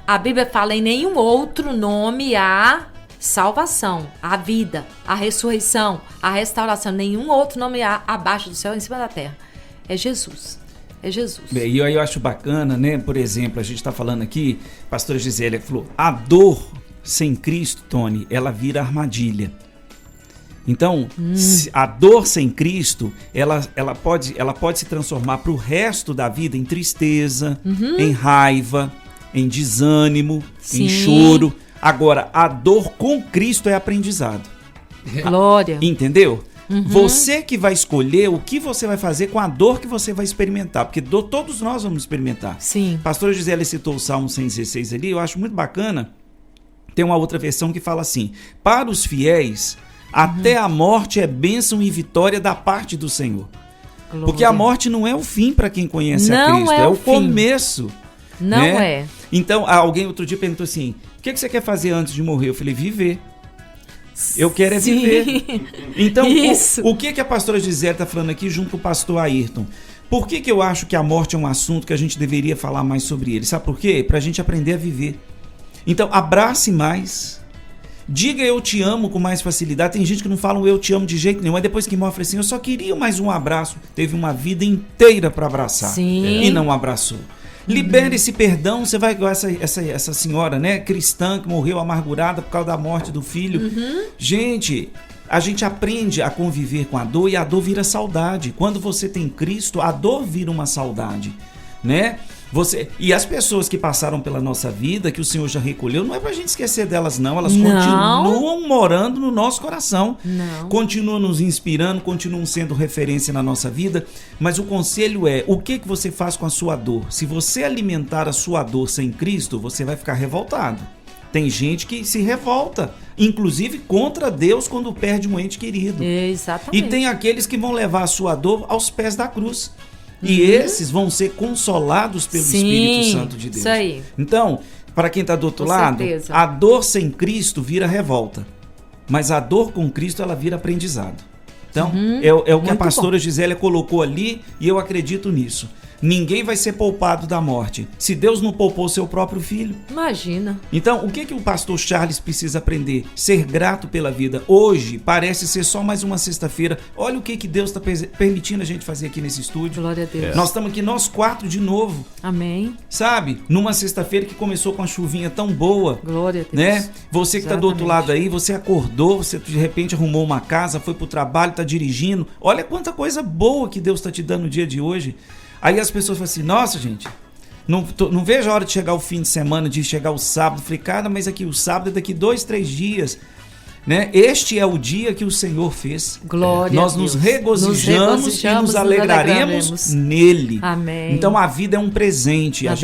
S4: a Bíblia fala em nenhum outro nome há salvação, a vida, a ressurreição, a restauração. Nenhum outro nome há abaixo do céu, em cima da terra. É Jesus. É Jesus.
S6: Bem, e eu acho bacana, né? Por exemplo, a gente está falando aqui, a pastora Gisélia falou, a dor sem Cristo, Tony, ela vira armadilha. Então, a dor sem Cristo, ela pode se transformar para o resto da vida em tristeza, em raiva, em desânimo, em choro. Agora, a dor com Cristo é aprendizado.
S4: Glória.
S6: Entendeu? Você que vai escolher o que você vai fazer com a dor que você vai experimentar, porque todos nós vamos experimentar.
S4: Sim.
S6: Pastor Gisele citou o Salmo 116 ali, eu acho muito bacana. Tem uma outra versão que fala assim, para os fiéis, até a morte é bênção e vitória da parte do Senhor. Glória. Porque a morte não é o fim para quem conhece a Cristo, é o começo.
S4: Não é.
S6: Então, alguém outro dia perguntou assim, o que você quer fazer antes de morrer? Eu falei, viver. Eu quero viver. Então, o que a pastora Gisele está falando aqui junto com o pastor Ayrton? Por que eu acho que a morte é um assunto que a gente deveria falar mais sobre ele? Sabe por quê? Para a gente aprender a viver. Então, abrace mais. Diga eu te amo com mais facilidade. Tem gente que não fala eu te amo de jeito nenhum. Mas depois que morre, fala assim, eu só queria mais um abraço. Teve uma vida inteira para abraçar.
S4: Sim.
S6: E não abraçou. Libere esse perdão. Você vai igual essa senhora, né, cristã, que morreu amargurada por causa da morte do filho. Gente, a gente aprende a conviver com a dor e a dor vira saudade. Quando você tem Cristo, a dor vira uma saudade, né? E as pessoas que passaram pela nossa vida, que o Senhor já recolheu, não é pra gente esquecer delas, não. Elas continuam morando no nosso coração. Continuam nos inspirando, continuam sendo referência na nossa vida. Mas o conselho é, o que você faz com a sua dor? Se você alimentar a sua dor sem Cristo, você vai ficar revoltado. Tem gente que se revolta, inclusive contra Deus quando perde um ente querido.
S4: Exatamente.
S6: E tem aqueles que vão levar a sua dor aos pés da cruz. E esses vão ser consolados pelo Espírito Santo de Deus.
S4: Isso aí.
S6: Então, para quem está do outro lado,
S4: certeza.
S6: A dor sem Cristo vira revolta. Mas a dor com Cristo, ela vira aprendizado. Então, é o que a pastora Gisélia colocou ali, e eu acredito nisso. Ninguém vai ser poupado da morte. Se Deus não poupou seu próprio filho.
S4: Imagina.
S6: Então, o que o pastor Charles precisa aprender? Ser grato pela vida. Hoje, parece ser só mais uma sexta-feira. Olha o que Deus está permitindo a gente fazer aqui nesse estúdio.
S4: Glória a Deus.
S6: Nós estamos aqui, nós 4 de novo.
S4: Amém.
S6: Sabe? Numa sexta-feira que começou com uma chuvinha tão boa.
S4: Glória a Deus.
S6: Né? Você que está do outro lado aí, você acordou, você de repente arrumou uma casa, foi para o trabalho, está dirigindo. Olha quanta coisa boa que Deus está te dando no dia de hoje. Aí as pessoas falam assim, nossa gente, não vejo a hora de chegar o fim de semana, de chegar o sábado. Falei, cara, mas aqui o sábado é daqui 2, 3 dias, né? Este é o dia que o Senhor fez.
S4: Glória
S6: Nós
S4: a Deus.
S6: Nos regozijamos e nos alegraremos nele.
S4: Amém.
S6: Então a vida é um presente. A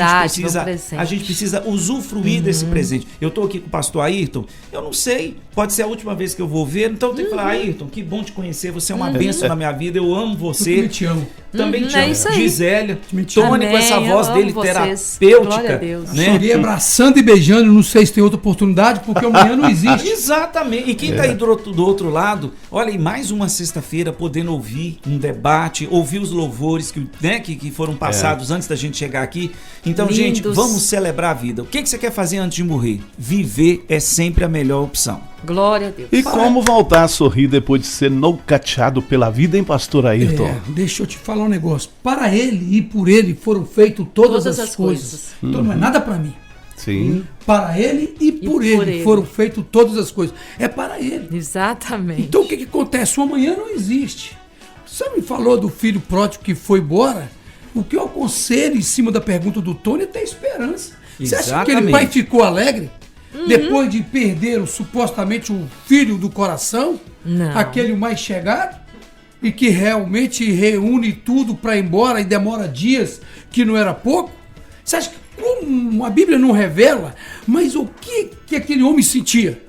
S6: gente precisa usufruir desse presente. Eu estou aqui com o pastor Ayrton, eu não sei, pode ser a última vez que eu vou ver, então eu tenho que falar, Ayrton, que bom te conhecer, você é uma bênção na minha vida, eu amo você.
S5: Eu também te amo.
S6: Também te amo.
S4: É isso aí.
S6: Gisélia, Tony com essa voz dele terapêutica. Né?
S5: Cheguei abraçando e beijando, não sei se tem outra oportunidade, porque amanhã não existe.
S6: Exatamente. E quem está aí do outro lado, olha aí, mais uma sexta-feira podendo ouvir um debate, ouvir os louvores que foram passados antes da gente chegar aqui. Então,
S4: Lindos.
S6: gente, vamos celebrar a vida. O que você quer fazer antes de morrer? Viver é sempre a melhor opção.
S4: Glória a Deus.
S3: E como voltar a sorrir depois de ser nocauteado pela vida, hein, pastor Ayrton?
S5: Deixa eu te falar um negócio. Para ele e por ele foram feitas todas as coisas. Então não é nada para mim.
S3: Sim.
S5: Para ele e por ele foram feitas todas as coisas. É para ele.
S4: Exatamente.
S5: Então o que acontece? O amanhã não existe. Você me falou do filho pródigo que foi embora. O que eu aconselho em cima da pergunta do Tony é ter esperança. Você acha que aquele
S6: Exatamente.
S5: pai ficou alegre? Depois de perder supostamente o filho do coração?
S4: Não.
S5: Aquele mais chegado? E que realmente reúne tudo para ir embora e demora dias, que não era pouco? Você acha que como a Bíblia não revela, mas o que aquele homem sentia?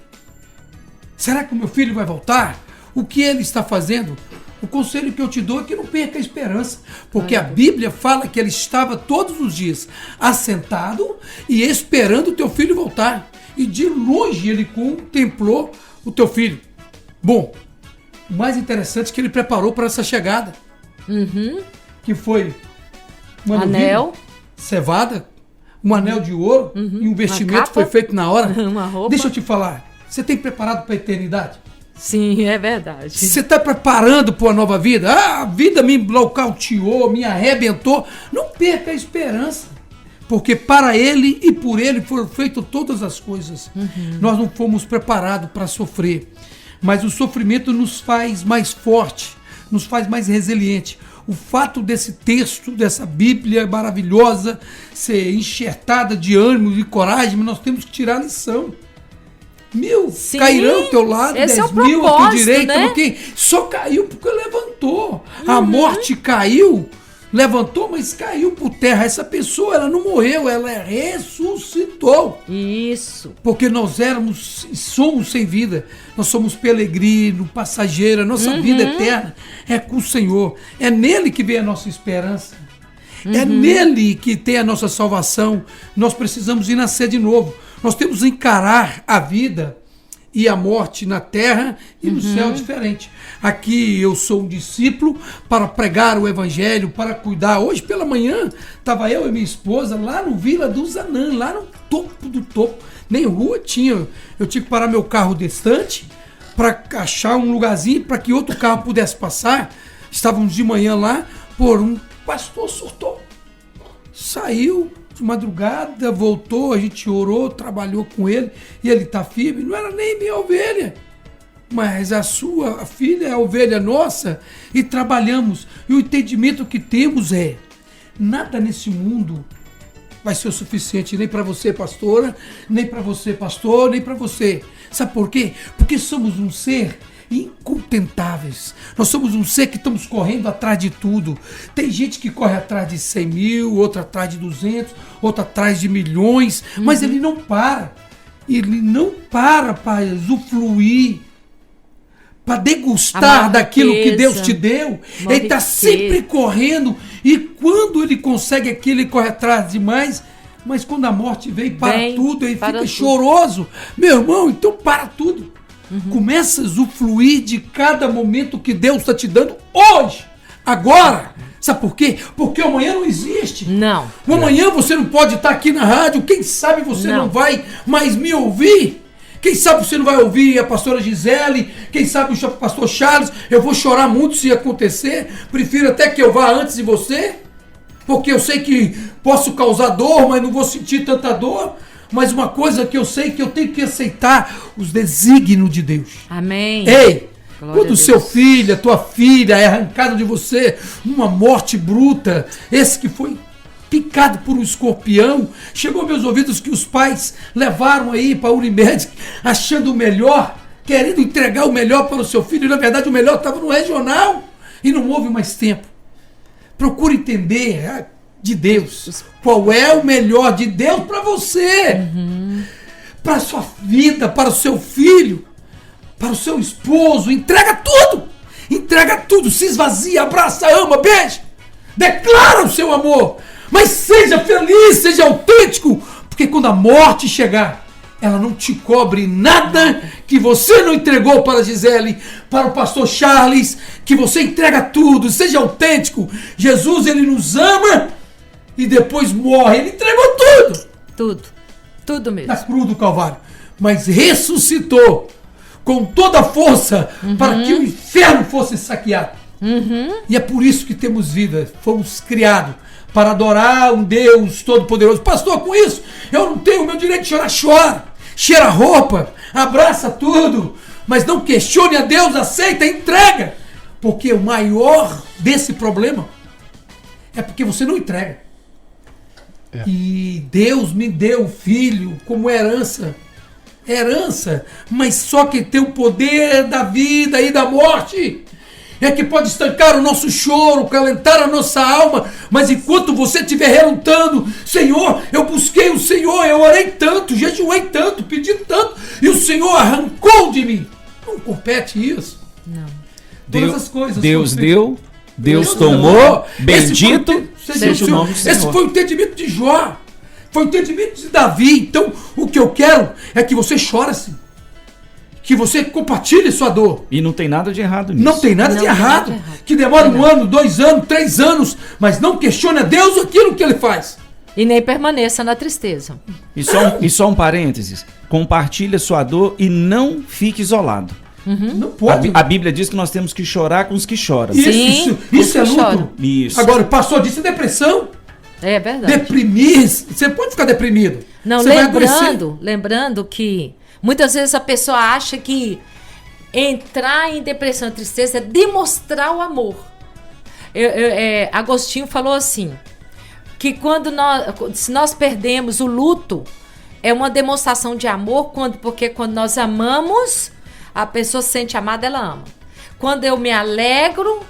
S5: Será que o meu filho vai voltar? O que ele está fazendo? O conselho que eu te dou é que não perca a esperança, porque a Bíblia fala que ele estava todos os dias assentado e esperando o teu filho voltar. E de longe ele contemplou o teu filho. Bom, o mais interessante é que ele preparou para essa chegada. Que foi um
S4: Anel.
S5: cevada, um anel de ouro e um vestimento
S4: capa.
S5: que foi feito na hora.
S4: Uma roupa.
S5: Deixa eu te falar, você tem preparado para a eternidade?
S4: Sim, é verdade.
S5: Você está preparando para uma nova vida? A vida me nocauteou, me arrebentou. Não perca a esperança. Porque para ele e por ele foram feitas todas as coisas. Nós não fomos preparados para sofrer. Mas o sofrimento nos faz mais forte, nos faz mais resiliente. O fato desse texto, dessa Bíblia maravilhosa, ser enxertada de ânimo e coragem, nós temos que tirar a lição. 1000
S4: Sim,
S5: cairão ao teu lado,
S4: esse
S5: 10
S4: é o
S5: mil à tua
S4: propósito,
S5: direita,
S4: né?
S5: porque só caiu porque levantou. A morte caiu, levantou, mas caiu por terra. Essa pessoa, ela não morreu, ela ressuscitou.
S4: Isso.
S5: Porque nós éramos e somos sem vida. Nós somos peregrino, passageiro. A nossa vida eterna é com o Senhor. É nele que vem a nossa esperança. É nele que tem a nossa salvação. Nós precisamos ir nascer de novo. Nós temos que encarar a vida e a morte na terra e no céu diferente. Aqui eu sou um discípulo para pregar o evangelho, para cuidar. Hoje pela manhã estava eu e minha esposa lá no Vila do Zanã, lá no topo do topo. Nem rua tinha. Eu tive que parar meu carro distante para achar um lugarzinho para que outro carro pudesse passar. Estávamos de manhã lá, um pastor surtou. Saiu de madrugada, voltou, a gente orou, trabalhou com ele e ele está firme. Não era nem minha ovelha, mas a sua filha é a ovelha nossa e trabalhamos. E o entendimento que temos é: nada nesse mundo vai ser o suficiente nem para você, pastora, nem para você, pastor, nem para você. Sabe por quê? Porque somos um ser incontentáveis. Nós somos um ser que estamos correndo atrás de tudo. Tem gente que corre atrás de 100 mil, outra atrás de 200, outra atrás de milhões, mas ele não para. Ele não para usufruir, para degustar daquilo que Deus te deu. Ele está sempre correndo, e quando ele consegue aquilo, ele corre atrás demais. Mas quando a morte vem, para tudo, ele fica choroso. Meu irmão, então para tudo. Começa a usufruir de cada momento que Deus está te dando hoje, agora. Sabe por quê? Porque o amanhã não existe.
S4: Não.
S5: O amanhã você não pode estar aqui na rádio. Quem sabe você não vai mais me ouvir. Quem sabe você não vai ouvir a pastora Gisele. Quem sabe o pastor Charles. Eu vou chorar muito se acontecer. Prefiro até que eu vá antes de você. Porque eu sei que posso causar dor, mas não vou sentir tanta dor. Mas uma coisa que eu sei, que eu tenho que aceitar os desígnios de Deus.
S4: Amém.
S5: Ei,
S4: Glória
S5: quando o seu filho, a tua filha é arrancada de você, uma morte bruta, esse que foi picado por um escorpião, chegou aos meus ouvidos que os pais levaram aí para a Unimed, achando o melhor, querendo entregar o melhor para o seu filho, e na verdade o melhor estava no regional, e não houve mais tempo. Procure entender de Deus, qual é o melhor de Deus para você, para a sua vida, para o seu filho, para o seu esposo. Entrega tudo, se esvazia, abraça, ama, beija, declara o seu amor, mas seja feliz, seja autêntico, porque quando a morte chegar, ela não te cobre nada que você não entregou para a Gisele, para o pastor Charles, que você entrega tudo, seja autêntico. Jesus, ele nos ama e depois morre. Ele entregou tudo.
S4: Tudo mesmo.
S5: Na cruz do Calvário. Mas ressuscitou com toda a força para que o inferno fosse saqueado. E é por isso que temos vida. Fomos criados para adorar um Deus Todo-Poderoso. Pastor, com isso eu não tenho o meu direito de chorar. Chora. Cheira a roupa, abraça tudo, mas não questione a Deus, aceita, entrega. Porque o maior desse problema é porque você não entrega. E Deus me deu o filho como herança, mas só quem tem o poder da vida e da morte é que pode estancar o nosso choro, calentar a nossa alma. Mas enquanto você estiver relutando, Senhor, eu busquei o Senhor, eu orei tanto, jejuei tanto, pedi tanto, e o Senhor arrancou de mim. Não compete isso.
S4: Não.
S5: Todas as coisas.
S6: Deus deu, Deus tomou, bendito seja o nome do Senhor.
S5: Esse foi o entendimento de Jó, foi o entendimento de Davi. Então, o que eu quero é que você chore assim, que você compartilhe sua dor.
S6: E não tem nada de errado nisso.
S5: Não tem nada de errado. Que demora 1 ano, 2 anos, 3 anos, mas não questione a Deus aquilo que ele faz.
S4: E nem permaneça na tristeza.
S6: E só um parênteses. Compartilha sua dor e não fique isolado.
S5: Não pode.
S6: A Bíblia diz que nós temos que chorar com os que choram.
S5: Isso é luto.
S6: Isso.
S5: Agora, o pastor disse depressão.
S4: É verdade.
S5: Deprimir, você pode ficar deprimido.
S4: Não,
S5: você
S4: lembrando que muitas vezes a pessoa acha que entrar em depressão e tristeza é demonstrar o amor. Agostinho falou assim, que se nós perdemos o luto, é uma demonstração de amor, porque quando nós amamos, a pessoa se sente amada, ela ama. Quando eu me alegro,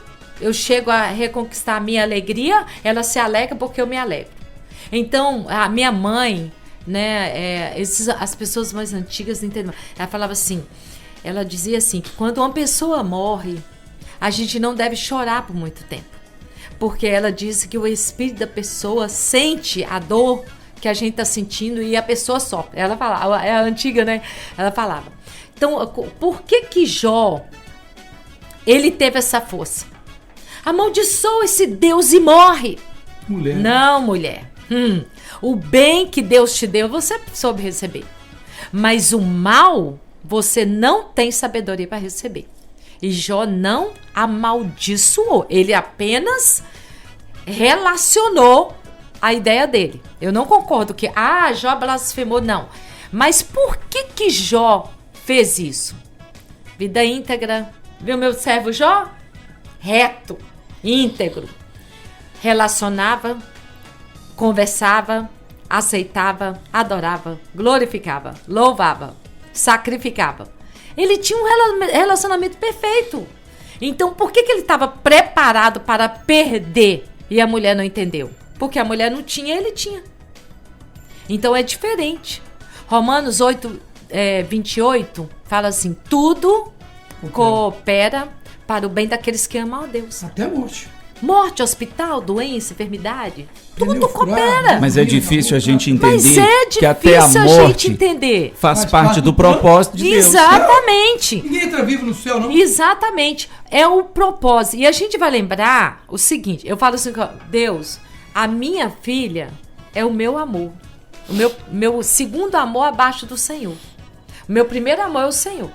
S4: eu chego a reconquistar a minha alegria, ela se alegra porque eu me alegro. Então, a minha mãe, né, as pessoas mais antigas não entendem. Ela falava assim, ela dizia assim, que quando uma pessoa morre, a gente não deve chorar por muito tempo. Porque ela diz que o espírito da pessoa sente a dor que a gente está sentindo e a pessoa sofre. Ela falava, é a antiga, né? Ela falava. Então, por que Jó, ele teve essa força? Amaldiçoa esse Deus e morre.
S5: Mulher.
S4: Não, mulher. O bem que Deus te deu, você soube receber. Mas o mal, você não tem sabedoria para receber. E Jó não amaldiçoou. Ele apenas relacionou a ideia dele. Eu não concordo que, Jó blasfemou, não. Mas por que Jó fez isso? Vida íntegra. Viu meu servo Jó? Reto, íntegro. Relacionava, conversava, aceitava, adorava, glorificava, louvava, sacrificava. Ele tinha um relacionamento perfeito. Então, por que ele estava preparado para perder e a mulher não entendeu? Porque a mulher não tinha, ele tinha. Então, é diferente. Romanos 8, 28 fala assim, tudo coopera para o bem daqueles que amam a Deus.
S5: Até a morte.
S4: Morte, hospital, doença, enfermidade, tudo coopera.
S6: Mas é difícil a gente entender que até a morte faz parte do propósito de Deus.
S4: Exatamente.
S5: Ninguém entra vivo no céu, não?
S4: Exatamente. É o propósito. E a gente vai lembrar o seguinte, eu falo assim, Deus, a minha filha é o meu amor. O meu segundo amor abaixo do Senhor. O meu primeiro amor é o Senhor.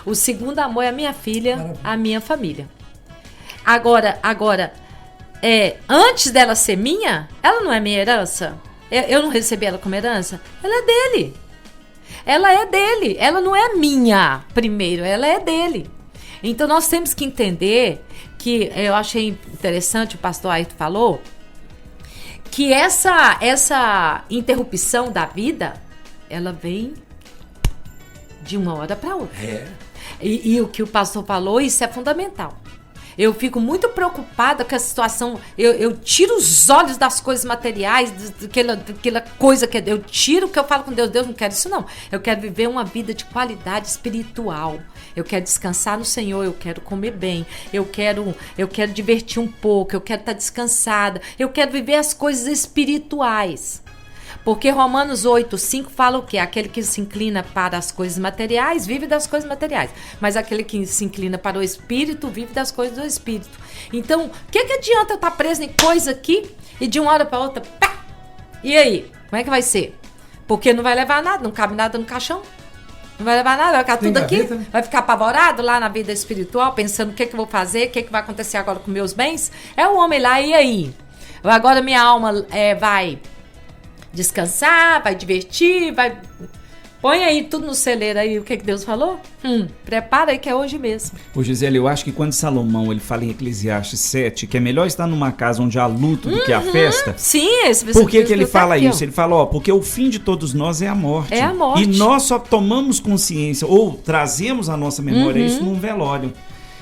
S4: O segundo amor é a minha filha, a minha família. Agora, antes dela ser minha, ela não é minha herança? Eu não recebi ela como herança? Ela é dele. Ela é dele. Ela não é minha primeiro, ela é dele. Então nós temos que entender que, eu achei interessante, o pastor Ayrton falou, que essa interrupção da vida, ela vem de uma hora para outra. E o que o pastor falou, isso é fundamental. Eu fico muito preocupada com a situação. Eu tiro os olhos das coisas materiais, daquela coisa que eu tiro, que eu falo com Deus. Deus, não quero isso não. Eu quero viver uma vida de qualidade espiritual. Eu quero descansar no Senhor, eu quero comer bem, eu quero divertir um pouco, eu quero estar descansada, eu quero viver as coisas espirituais. Porque Romanos 8:5 fala o quê? Aquele que se inclina para as coisas materiais, vive das coisas materiais. Mas aquele que se inclina para o Espírito, vive das coisas do Espírito. Então, o que adianta eu estar preso em coisa aqui e de uma hora para outra, pá! E aí? Como é que vai ser? Porque não vai levar nada, não cabe nada no caixão. Não vai levar nada, vai ficar tudo aqui, né? Vai ficar apavorado lá na vida espiritual, pensando o que eu vou fazer, o que vai acontecer agora com meus bens. É o homem lá, e aí? Agora minha alma vai descansar, vai divertir, vai... Põe aí tudo no celeiro aí, o que Deus falou? Prepara aí que é hoje mesmo.
S6: Ô Gisele, eu acho que quando Salomão ele fala em Eclesiastes 7, que é melhor estar numa casa onde há luto do que a festa.
S4: Sim, esse
S6: Por que ele fala isso? Ele fala, porque o fim de todos nós é a morte.
S4: É a morte.
S6: E nós só tomamos consciência, ou trazemos a nossa memória isso num velório.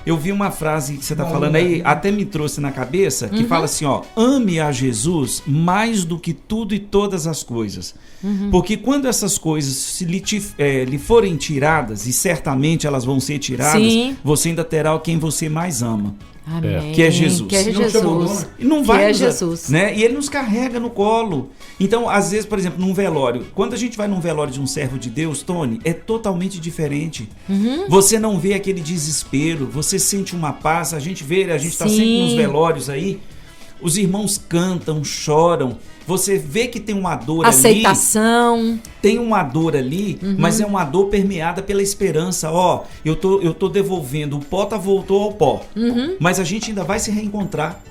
S6: Eu vi uma frase que você está falando aí, até me trouxe na cabeça, que fala assim, ame a Jesus mais do que tudo e todas as coisas. Porque quando essas coisas lhe forem tiradas, e certamente elas vão ser tiradas, você ainda terá quem você mais ama.
S4: Amém.
S6: Que é Jesus.
S4: Que é Jesus.
S6: E não vai
S4: que é Jesus.
S6: Né? E ele nos carrega no colo. Então, às vezes, por exemplo, num velório, quando a gente vai num velório de um servo de Deus, Tony, é totalmente diferente. Você não vê aquele desespero, você sente uma paz, a gente está sempre nos velórios aí, os irmãos cantam, choram, você vê que tem uma dor
S4: aceitação.
S6: Tem uma dor ali, mas é uma dor permeada pela esperança. Eu tô devolvendo, o pó voltou ao pó, mas a gente ainda vai se reencontrar.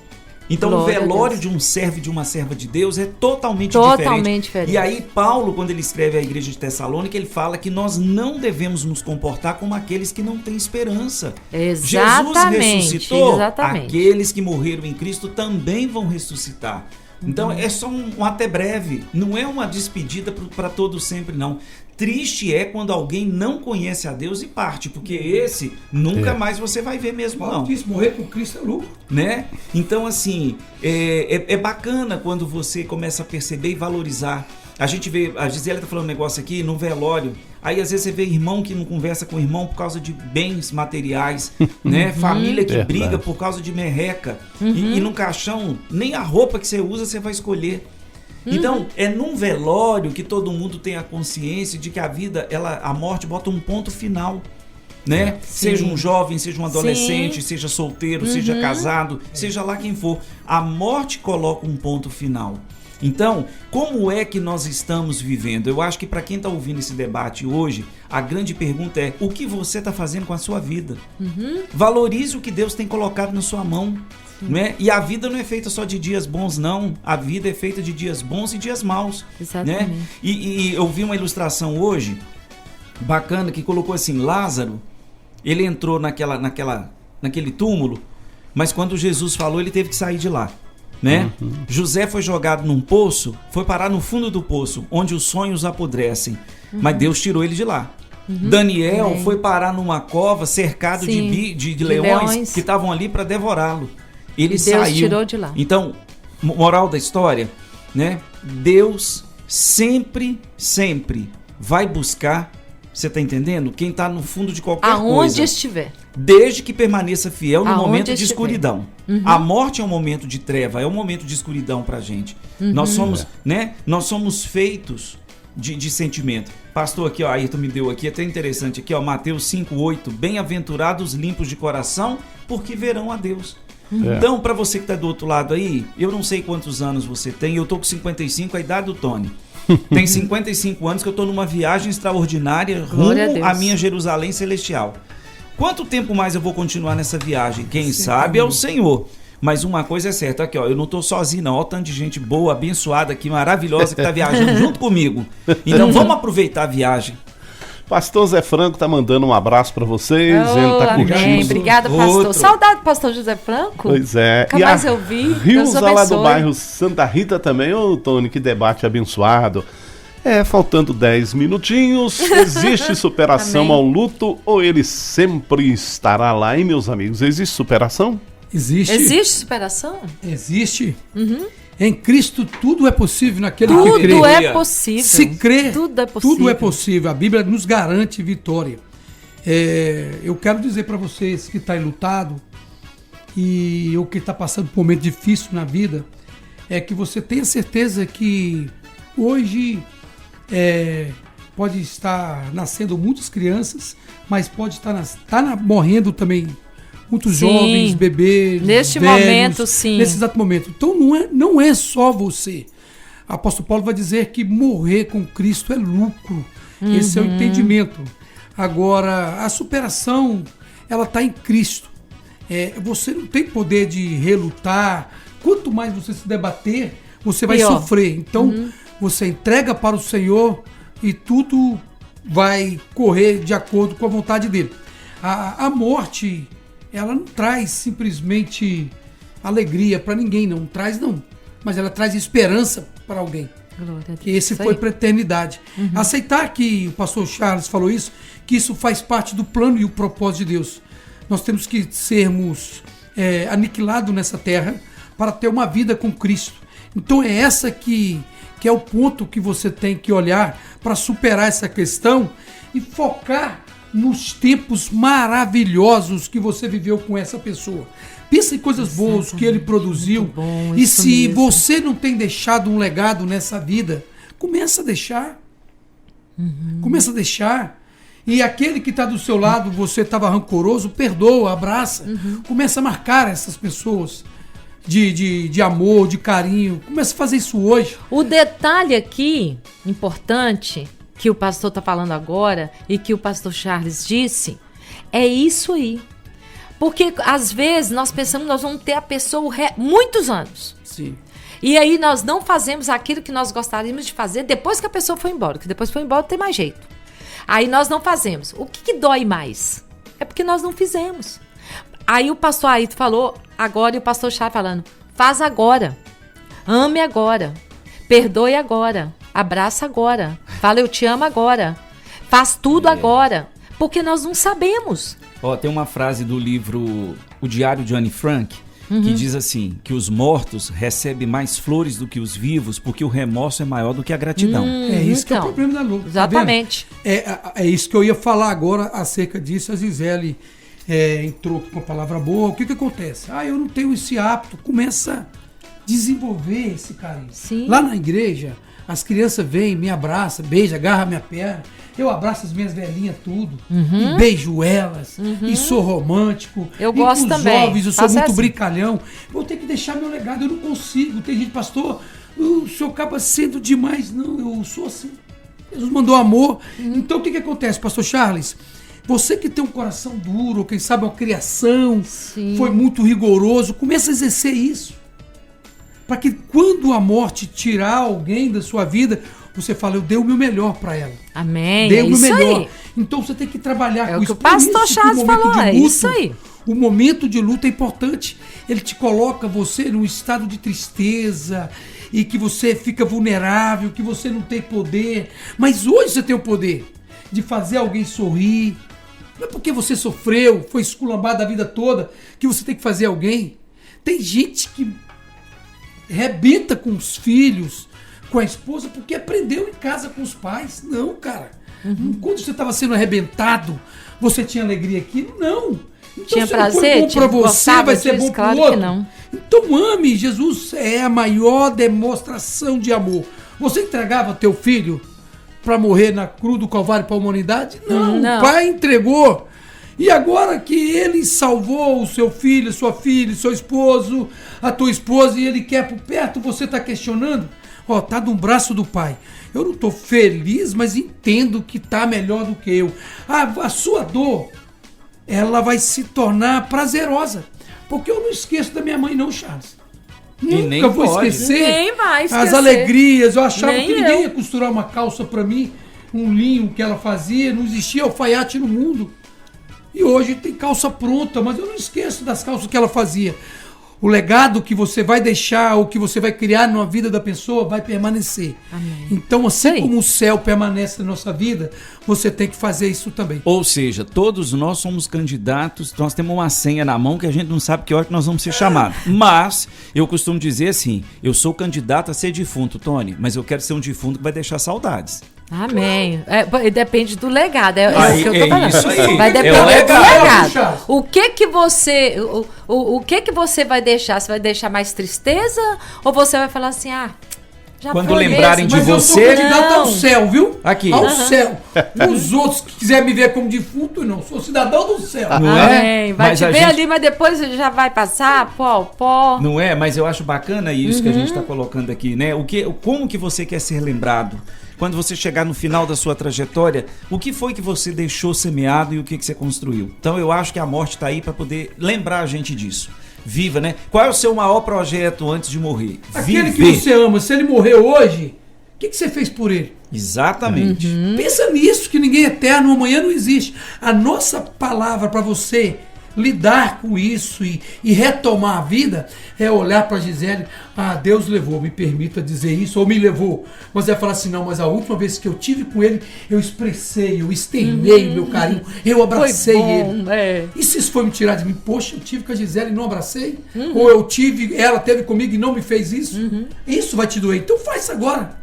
S6: Então
S4: Glória
S6: o velório de um servo e de uma serva de Deus é totalmente diferente. E aí Paulo, quando ele escreve à igreja de Tessalônica, ele fala que nós não devemos nos comportar como aqueles que não têm esperança.
S4: Exatamente.
S6: Jesus ressuscitou,
S4: exatamente.
S6: Aqueles que morreram em Cristo também vão ressuscitar. Então é só um até breve, não é uma despedida para todo sempre, não. Triste é quando alguém não conhece a Deus e parte, porque esse nunca mais você vai ver mesmo, não.
S5: Morrer com Cristo é lucro.
S6: Né? Então, assim, é bacana quando você começa a perceber e valorizar. A gente vê, a Gisele tá falando um negócio aqui, no velório, aí às vezes você vê irmão que não conversa com irmão por causa de bens materiais, né? Família que briga por causa de merreca, e no caixão, nem a roupa que você usa você vai escolher. Então, é num velório que todo mundo tem a consciência de que a vida, a morte bota um ponto final, né? Seja um jovem, seja um adolescente, seja solteiro, seja casado, seja lá quem for, a morte coloca um ponto final. Então, como é que nós estamos vivendo? Eu acho que para quem está ouvindo esse debate hoje, a grande pergunta é: o que você está fazendo com a sua vida? Valorize o que Deus tem colocado na sua mão. Né? E a vida não é feita só de dias bons, não. A vida é feita de dias bons e dias maus.
S4: Exatamente.
S6: Né? E eu vi uma ilustração hoje, bacana, que colocou assim: Lázaro, ele entrou naquele túmulo, mas quando Jesus falou, ele teve que sair de lá. Né? José foi jogado num poço, foi parar no fundo do poço, onde os sonhos apodrecem, mas Deus tirou ele de lá. Daniel foi parar numa cova cercado de leões que estavam ali para devorá-lo. Ele saiu.
S4: Deus tirou de lá.
S6: Então, moral da história, né? Deus sempre vai buscar, você tá entendendo? Quem tá no fundo de qualquer coisa.
S4: Aonde estiver.
S6: Desde que permaneça fiel no
S4: Aonde
S6: momento de
S4: estiver.
S6: escuridão. A morte é um momento de treva, é um momento de escuridão pra gente. Nós somos, né? Nós somos feitos de sentimento. Pastor, aqui, ó, Ayrton me deu aqui, é até interessante aqui, ó, Mateus 5:8, bem-aventurados limpos de coração, porque verão a Deus. Então, para você que tá do outro lado aí, eu não sei quantos anos você tem, eu tô com 55, a idade do Tony. Tem 55 anos que eu tô numa viagem extraordinária rumo à minha Jerusalém celestial. Quanto tempo mais eu vou continuar nessa viagem? Quem sabe é o Senhor. Mas uma coisa é certa, aqui ó, eu não tô sozinho não, olha o tanto de gente boa, abençoada aqui, maravilhosa, que tá viajando junto comigo. Então vamos aproveitar a viagem.
S3: Pastor Zé Franco tá mandando um abraço para vocês, ele tá curtindo.
S4: Obrigada, pastor. Saudade do pastor José Franco.
S3: Pois é.
S4: Nunca mais eu vi.
S3: Rilza lá do bairro Santa Rita também, ô Tony, que debate abençoado. Faltando 10 minutinhos, existe superação ao luto ou ele sempre estará lá, hein, meus amigos? Existe superação?
S5: Existe.
S4: Existe superação?
S5: Existe. Em Cristo tudo é possível naquele que crê.
S4: Tudo é possível.
S5: Se crê,
S4: tudo é possível.
S5: Tudo é possível. A Bíblia nos garante vitória. Eu quero dizer para vocês que está enlutado ou que está passando por um momento difícil na vida, é que você tenha certeza que Hoje pode estar nascendo muitas crianças, mas pode estar morrendo também muitos jovens, bebês,
S4: neste
S5: velhos,
S4: momento, sim.
S5: Nesse exato momento. Então não é só você. O apóstolo Paulo vai dizer que morrer com Cristo é lucro. Esse é o entendimento. Agora, a superação, ela está em Cristo. Você não tem poder de relutar. Quanto mais você se debater, você vai sofrer. Então, você entrega para o Senhor e tudo vai correr de acordo com a vontade dele. A morte, ela não traz simplesmente alegria para ninguém, não traz não. Mas ela traz esperança para alguém. Que esse foi para a eternidade. Aceitar que o pastor Charles falou isso, que isso faz parte do plano e o propósito de Deus. Nós temos que sermos aniquilados nessa terra para ter uma vida com Cristo. Então é essa que é o ponto que você tem que olhar para superar essa questão e focar nos tempos maravilhosos que você viveu com essa pessoa. Pensa em coisas boas que ele produziu.
S4: Bom,
S5: e se
S4: mesmo.
S5: você não tem deixado um legado nessa vida, começa a deixar. Começa a deixar. E aquele que está do seu lado, você estava rancoroso, perdoa, abraça. Começa a marcar essas pessoas de amor, de carinho. Começa a fazer isso hoje.
S4: O detalhe aqui, importante, que o pastor está falando agora e que o pastor Charles disse, é isso aí. Porque às vezes nós pensamos que nós vamos ter a pessoa muitos anos.
S5: Sim.
S4: E aí nós não fazemos aquilo que nós gostaríamos de fazer depois que a pessoa foi embora. Que depois foi embora não tem mais jeito. Aí nós não fazemos. O que dói mais? É porque nós não fizemos. Aí o pastor Ayrton falou agora e o pastor Charles falando, faz agora. Ame agora. Perdoe agora. Abraça agora. Fala eu te amo agora. Faz tudo agora. Porque nós não sabemos.
S6: Tem uma frase do livro O Diário de Anne Frank, que diz assim, que os mortos recebem mais flores do que os vivos, porque o remorso é maior do que a gratidão.
S5: É isso que é o problema da luta.
S4: Exatamente.
S5: Tá é isso que eu ia falar agora acerca disso. A Gisele entrou com a palavra boa. O que acontece? Eu não tenho esse hábito. Começa a desenvolver esse carinho.
S4: Sim.
S5: Lá na igreja, as crianças vêm, me abraçam, beijam, agarram minha perna. Eu abraço as minhas velhinhas tudo, e beijo elas, e sou romântico.
S4: Eu gosto também.
S5: Com os jovens, eu sou muito
S4: assim.
S5: Brincalhão. Vou ter que deixar meu legado, eu não consigo. Tem gente, pastor, o senhor acaba sendo demais. Não, eu sou assim. Jesus mandou amor. Então o que acontece, pastor Charles? Você que tem um coração duro, quem sabe uma criação, foi muito rigoroso, começa a exercer isso. Para que quando a morte tirar alguém da sua vida, você fala, eu dei o meu melhor para ela.
S4: Amém.
S5: Dei o meu melhor.
S4: Aí.
S5: Então você tem que trabalhar com
S4: o
S5: isso.
S4: que o pastor Charles falou, é isso aí.
S5: O momento de luta é importante. Ele te coloca você num estado de tristeza e que você fica vulnerável, que você não tem poder. Mas hoje você tem o poder de fazer alguém sorrir. Não é porque você sofreu, foi esculambado a vida toda, que você tem que fazer alguém. Tem gente que rebenta com os filhos, com a esposa, porque aprendeu em casa com os pais. Não, cara. Quando você estava sendo arrebentado, você tinha alegria aqui? Não. Então,
S4: tinha
S5: se
S4: prazer?
S5: não for bom para você, vai ser bom para
S4: claro
S5: o outro.
S4: Que não.
S5: Então ame. Jesus é a maior demonstração de amor. Você entregava teu filho para morrer na cruz do Calvário para a humanidade? Não. O pai entregou. E agora que ele salvou o seu filho, sua filha, seu esposo, a tua esposa, e ele quer por perto, você está questionando? Tá no braço do pai. Eu não estou feliz, mas entendo que está melhor do que eu. A sua dor, ela vai se tornar prazerosa. Porque eu não esqueço da minha mãe não, Charles. Nunca vou esquecer.
S4: Nem vai esquecer.
S5: As alegrias. Eu achava
S4: Nem
S5: que ninguém
S4: eu.
S5: ia costurar uma calça para mim, um linho que ela fazia. Não existia alfaiate no mundo. E hoje tem calça pronta, mas eu não esqueço das calças que ela fazia. O legado que você vai deixar, o que você vai criar na vida da pessoa, vai permanecer.
S4: Amém.
S5: Então, assim como o céu permanece na nossa vida, você tem que fazer isso também.
S6: Ou seja, todos nós somos candidatos, nós temos uma senha na mão que a gente não sabe que hora que nós vamos ser chamados. Mas, eu costumo dizer assim, eu sou candidato a ser defunto, Tony, mas eu quero ser um defunto que vai deixar saudades.
S4: Amém. Depende do legado. É
S6: Aí,
S4: o que eu tô falando.
S6: isso aí.
S4: Vai depender
S6: É o
S4: do
S6: legado.
S4: legado. O que você. O que você vai deixar? Você vai deixar mais tristeza? Ou você vai falar assim,
S6: Quando
S4: foi
S6: lembrarem
S4: esse,
S6: de
S5: Mas eu
S6: você...
S5: sou candidato ao céu, viu?
S6: Aqui.
S5: Ao céu. Os outros que quiserem me ver como defunto, não. Sou cidadão do céu.
S6: Não é?
S4: Amém. Vai
S6: Mas
S4: te
S6: a
S4: ver
S6: gente-
S4: ali, mas depois já vai passar, pó.
S6: Não é? Mas eu acho bacana isso que a gente está colocando aqui, né? Como que você quer ser lembrado? Quando você chegar no final da sua trajetória, o que foi que você deixou semeado e o que você construiu? Então eu acho que a morte está aí para poder lembrar a gente disso. Viva, né? Qual é o seu maior projeto antes de morrer?
S5: Aquele
S6: Viver.
S5: que você ama, se ele morreu hoje, o que você fez por ele?
S6: Exatamente.
S5: Pensa nisso, que ninguém é eterno, amanhã não existe. A nossa palavra para você lidar com isso e retomar a vida é olhar para Gisele, Deus levou, me permita dizer isso, ou me levou. Mas é falar assim, não, mas a última vez que eu tive com ele, eu expressei, eu estendei o meu carinho, eu abracei ele. E se isso foi me tirar de mim? Poxa, eu tive com a Gisele e não abracei? Ou ela teve comigo e não me fez isso? Isso vai te doer. Então faz agora.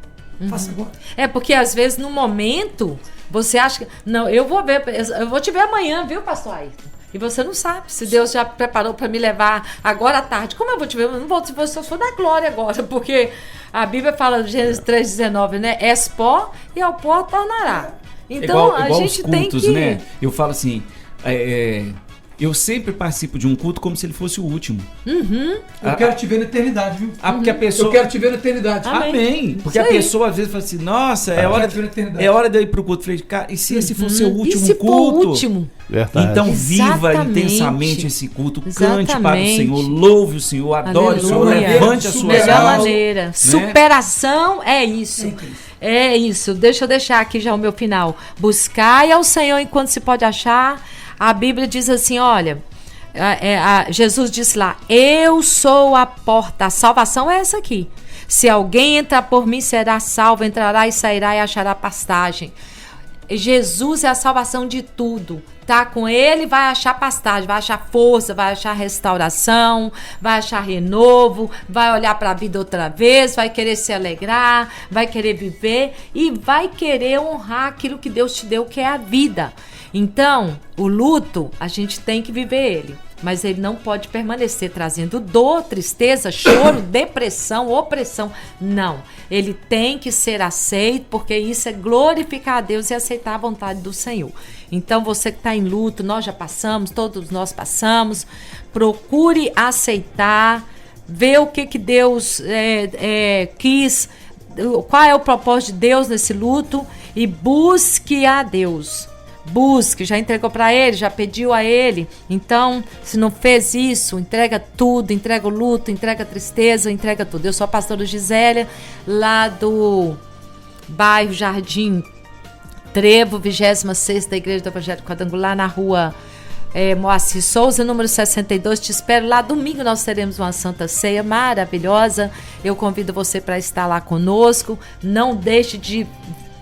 S5: Faça agora.
S4: É porque às vezes no momento você acha que não, eu vou te ver amanhã, viu, pastor Ayrton? E você não sabe se Deus já preparou para me levar agora à tarde. Como eu vou te ver? Eu não vou te ver, só for da glória agora, porque a Bíblia fala de Gênesis 3,19, né? És pó e ao pó tornará. Então
S6: igual
S4: a gente
S6: os cultos,
S4: tem que...
S6: né? Eu falo assim, eu sempre participo de um culto como se ele fosse o último.
S5: Eu quero te ver na eternidade, viu?
S6: Porque a pessoa...
S5: Eu quero te ver na eternidade.
S6: Amém. Porque a
S4: Isso aí.
S6: pessoa às vezes fala assim, nossa,
S5: Eu quero te ver na eternidade.
S6: é hora de eu ir pro culto. Eu falei, cara, e se esse for seu
S4: E
S6: último
S4: se
S6: culto?
S4: for o último?
S3: Verdade.
S6: Então viva
S4: Exatamente.
S6: intensamente esse culto, cante para o
S4: Exatamente.
S6: Senhor, louve o Senhor, adore o Senhor,
S4: Aleluia.
S6: levante a sua
S4: Melhor
S6: alma.
S4: maneira. Superação é isso. É isso. Deixa eu deixar aqui já o meu final. Buscai ao Senhor enquanto se pode achar. A Bíblia diz assim, olha... Jesus disse lá, eu sou a porta, a salvação é essa aqui. Se alguém entrar por mim, será salvo, entrará e sairá e achará pastagem. Jesus é a salvação de tudo. Tá com ele, vai achar pastagem, vai achar força, vai achar restauração, vai achar renovo, vai olhar para a vida outra vez, vai querer se alegrar, vai querer viver e vai querer honrar aquilo que Deus te deu, que é a vida. Então, o luto, a gente tem que viver ele, mas ele não pode permanecer trazendo dor, tristeza, choro, depressão, opressão. Não, ele tem que ser aceito, porque isso é glorificar a Deus e aceitar a vontade do Senhor. Então, você que está em luto, nós já passamos, todos nós passamos, procure aceitar, ver o que Deus quis, qual é o propósito de Deus nesse luto e busque a Deus. Busque, já entregou para ele, já pediu a ele. Então, se não fez isso, entrega tudo, entrega o luto, entrega a tristeza, entrega tudo. Eu sou a pastora Gisélia, lá do bairro Jardim Trevo, 26ª da Igreja do Evangelho Quadrangular, na rua Moacir Souza, número 62. Te espero lá. Domingo nós teremos uma Santa Ceia maravilhosa. Eu convido você para estar lá conosco. Não deixe de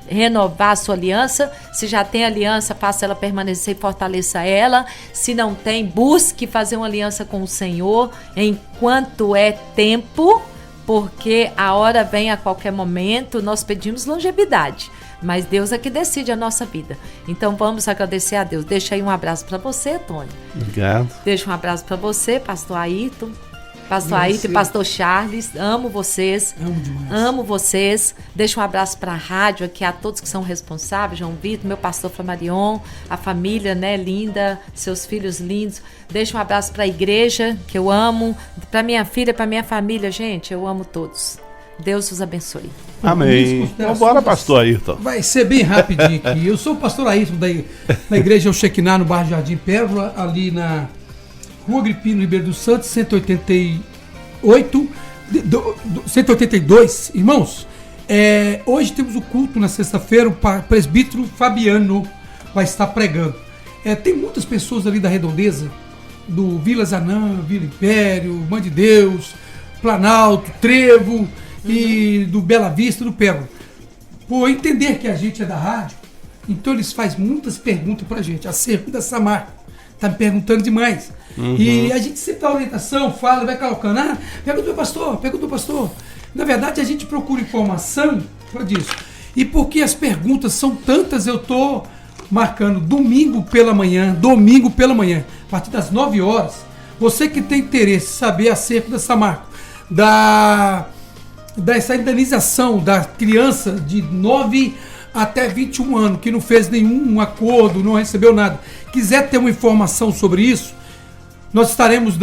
S4: renovar a sua aliança. Se já tem aliança, faça ela permanecer e fortaleça ela. Se não tem, busque fazer uma aliança com o Senhor enquanto é tempo, porque a hora vem a qualquer momento. Nós pedimos longevidade, mas Deus é que decide a nossa vida. Então vamos agradecer a Deus. Deixa aí um abraço para você, Tony.
S3: Obrigado.
S4: Deixa um abraço para você, pastor Ayrton. Pastor Ayrton e pastor Charles, amo vocês.
S5: Amo demais.
S4: Amo vocês. Deixa um abraço para a rádio aqui, a todos que são responsáveis, João Vitor, meu pastor Flamarion, a família, né, linda, seus filhos lindos. Deixa um abraço para a igreja, que eu amo, para minha filha, para minha família, gente, eu amo todos. Deus os abençoe.
S3: Amém. Então bora, pastor Ayrton.
S5: Vai ser bem rapidinho aqui. Eu sou o pastor Ayrton da igreja El Shekinah, no bairro Jardim Pérola, ali na Rua Agripino Ribeiro dos Santos, 182. Irmãos, hoje temos o culto na sexta-feira, o presbítero Fabiano vai estar pregando. Tem muitas pessoas ali da redondeza, do Vila Zanã, Vila Império, Mãe de Deus, Planalto, Trevo e do Bela Vista, do Pérola. Por entender que a gente é da rádio, então eles fazem muitas perguntas pra gente acerca dessa marca. Tá me perguntando demais. E a gente sempre dá orientação, fala, vai colocando, pergunta do pastor. Na verdade, a gente procura informação para disso. E porque as perguntas são tantas, eu tô marcando domingo pela manhã, a partir das 9 horas. Você que tem interesse em saber acerca dessa marca, dessa indenização da criança de 9 até 21 anos, que não fez nenhum acordo, não recebeu nada, quiser ter uma informação sobre isso, nós estaremos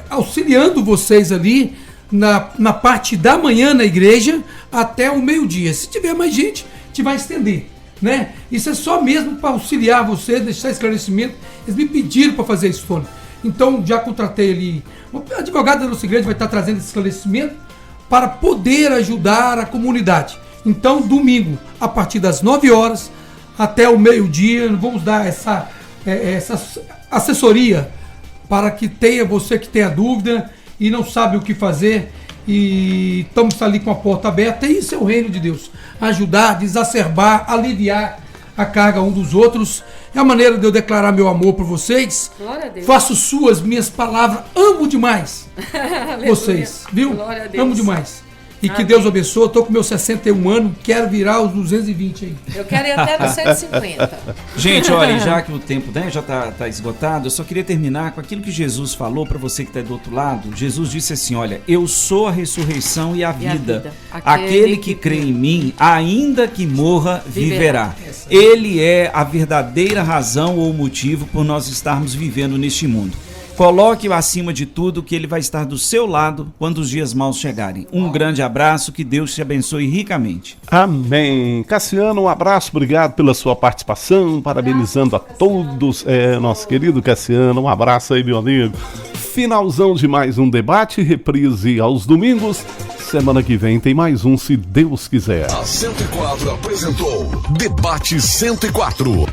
S5: auxiliando vocês ali na parte da manhã na igreja até o meio-dia. Se tiver mais gente, a gente vai estender, né? Isso é só mesmo para auxiliar vocês, deixar esclarecimento. Eles me pediram para fazer isso, Tony. Então já contratei ali uma advogada da nossa igreja, vai estar trazendo esse esclarecimento para poder ajudar a comunidade. Então, domingo, a partir das 9 horas até o meio-dia, vamos dar essa assessoria para que tenha você que tenha dúvida e não sabe o que fazer, e estamos ali com a porta aberta. E isso é o reino de Deus: ajudar, desacerbar, aliviar a carga um dos outros. É a maneira de eu declarar meu amor por vocês.
S4: Glória a Deus.
S5: Faço suas minhas palavras, amo demais vocês, viu?
S4: Glória a Deus.
S5: Amo demais. E que
S4: Amém.
S5: Deus abençoe. Eu tô com meus 61 anos, quero virar os 220 aí.
S4: Eu quero ir até nos 150.
S6: Gente, olha, já que o tempo, né, já tá esgotado, eu só queria terminar com aquilo que Jesus falou para você que está do outro lado. Jesus disse assim: olha, eu sou a ressurreição e a vida. Aquele que crê em mim, ainda que morra, viverá. Ele é a verdadeira razão ou motivo por nós estarmos vivendo neste mundo. Coloque-o acima de tudo, que ele vai estar do seu lado quando os dias maus chegarem. Um grande abraço, que Deus te abençoe ricamente.
S3: Amém. Cassiano, um abraço, obrigado pela sua participação, parabenizando a todos. Nosso querido Cassiano, um abraço aí, meu amigo. Finalzão de mais um debate, reprise aos domingos. Semana que vem tem mais um, se Deus quiser.
S2: A 104 apresentou Debate 104.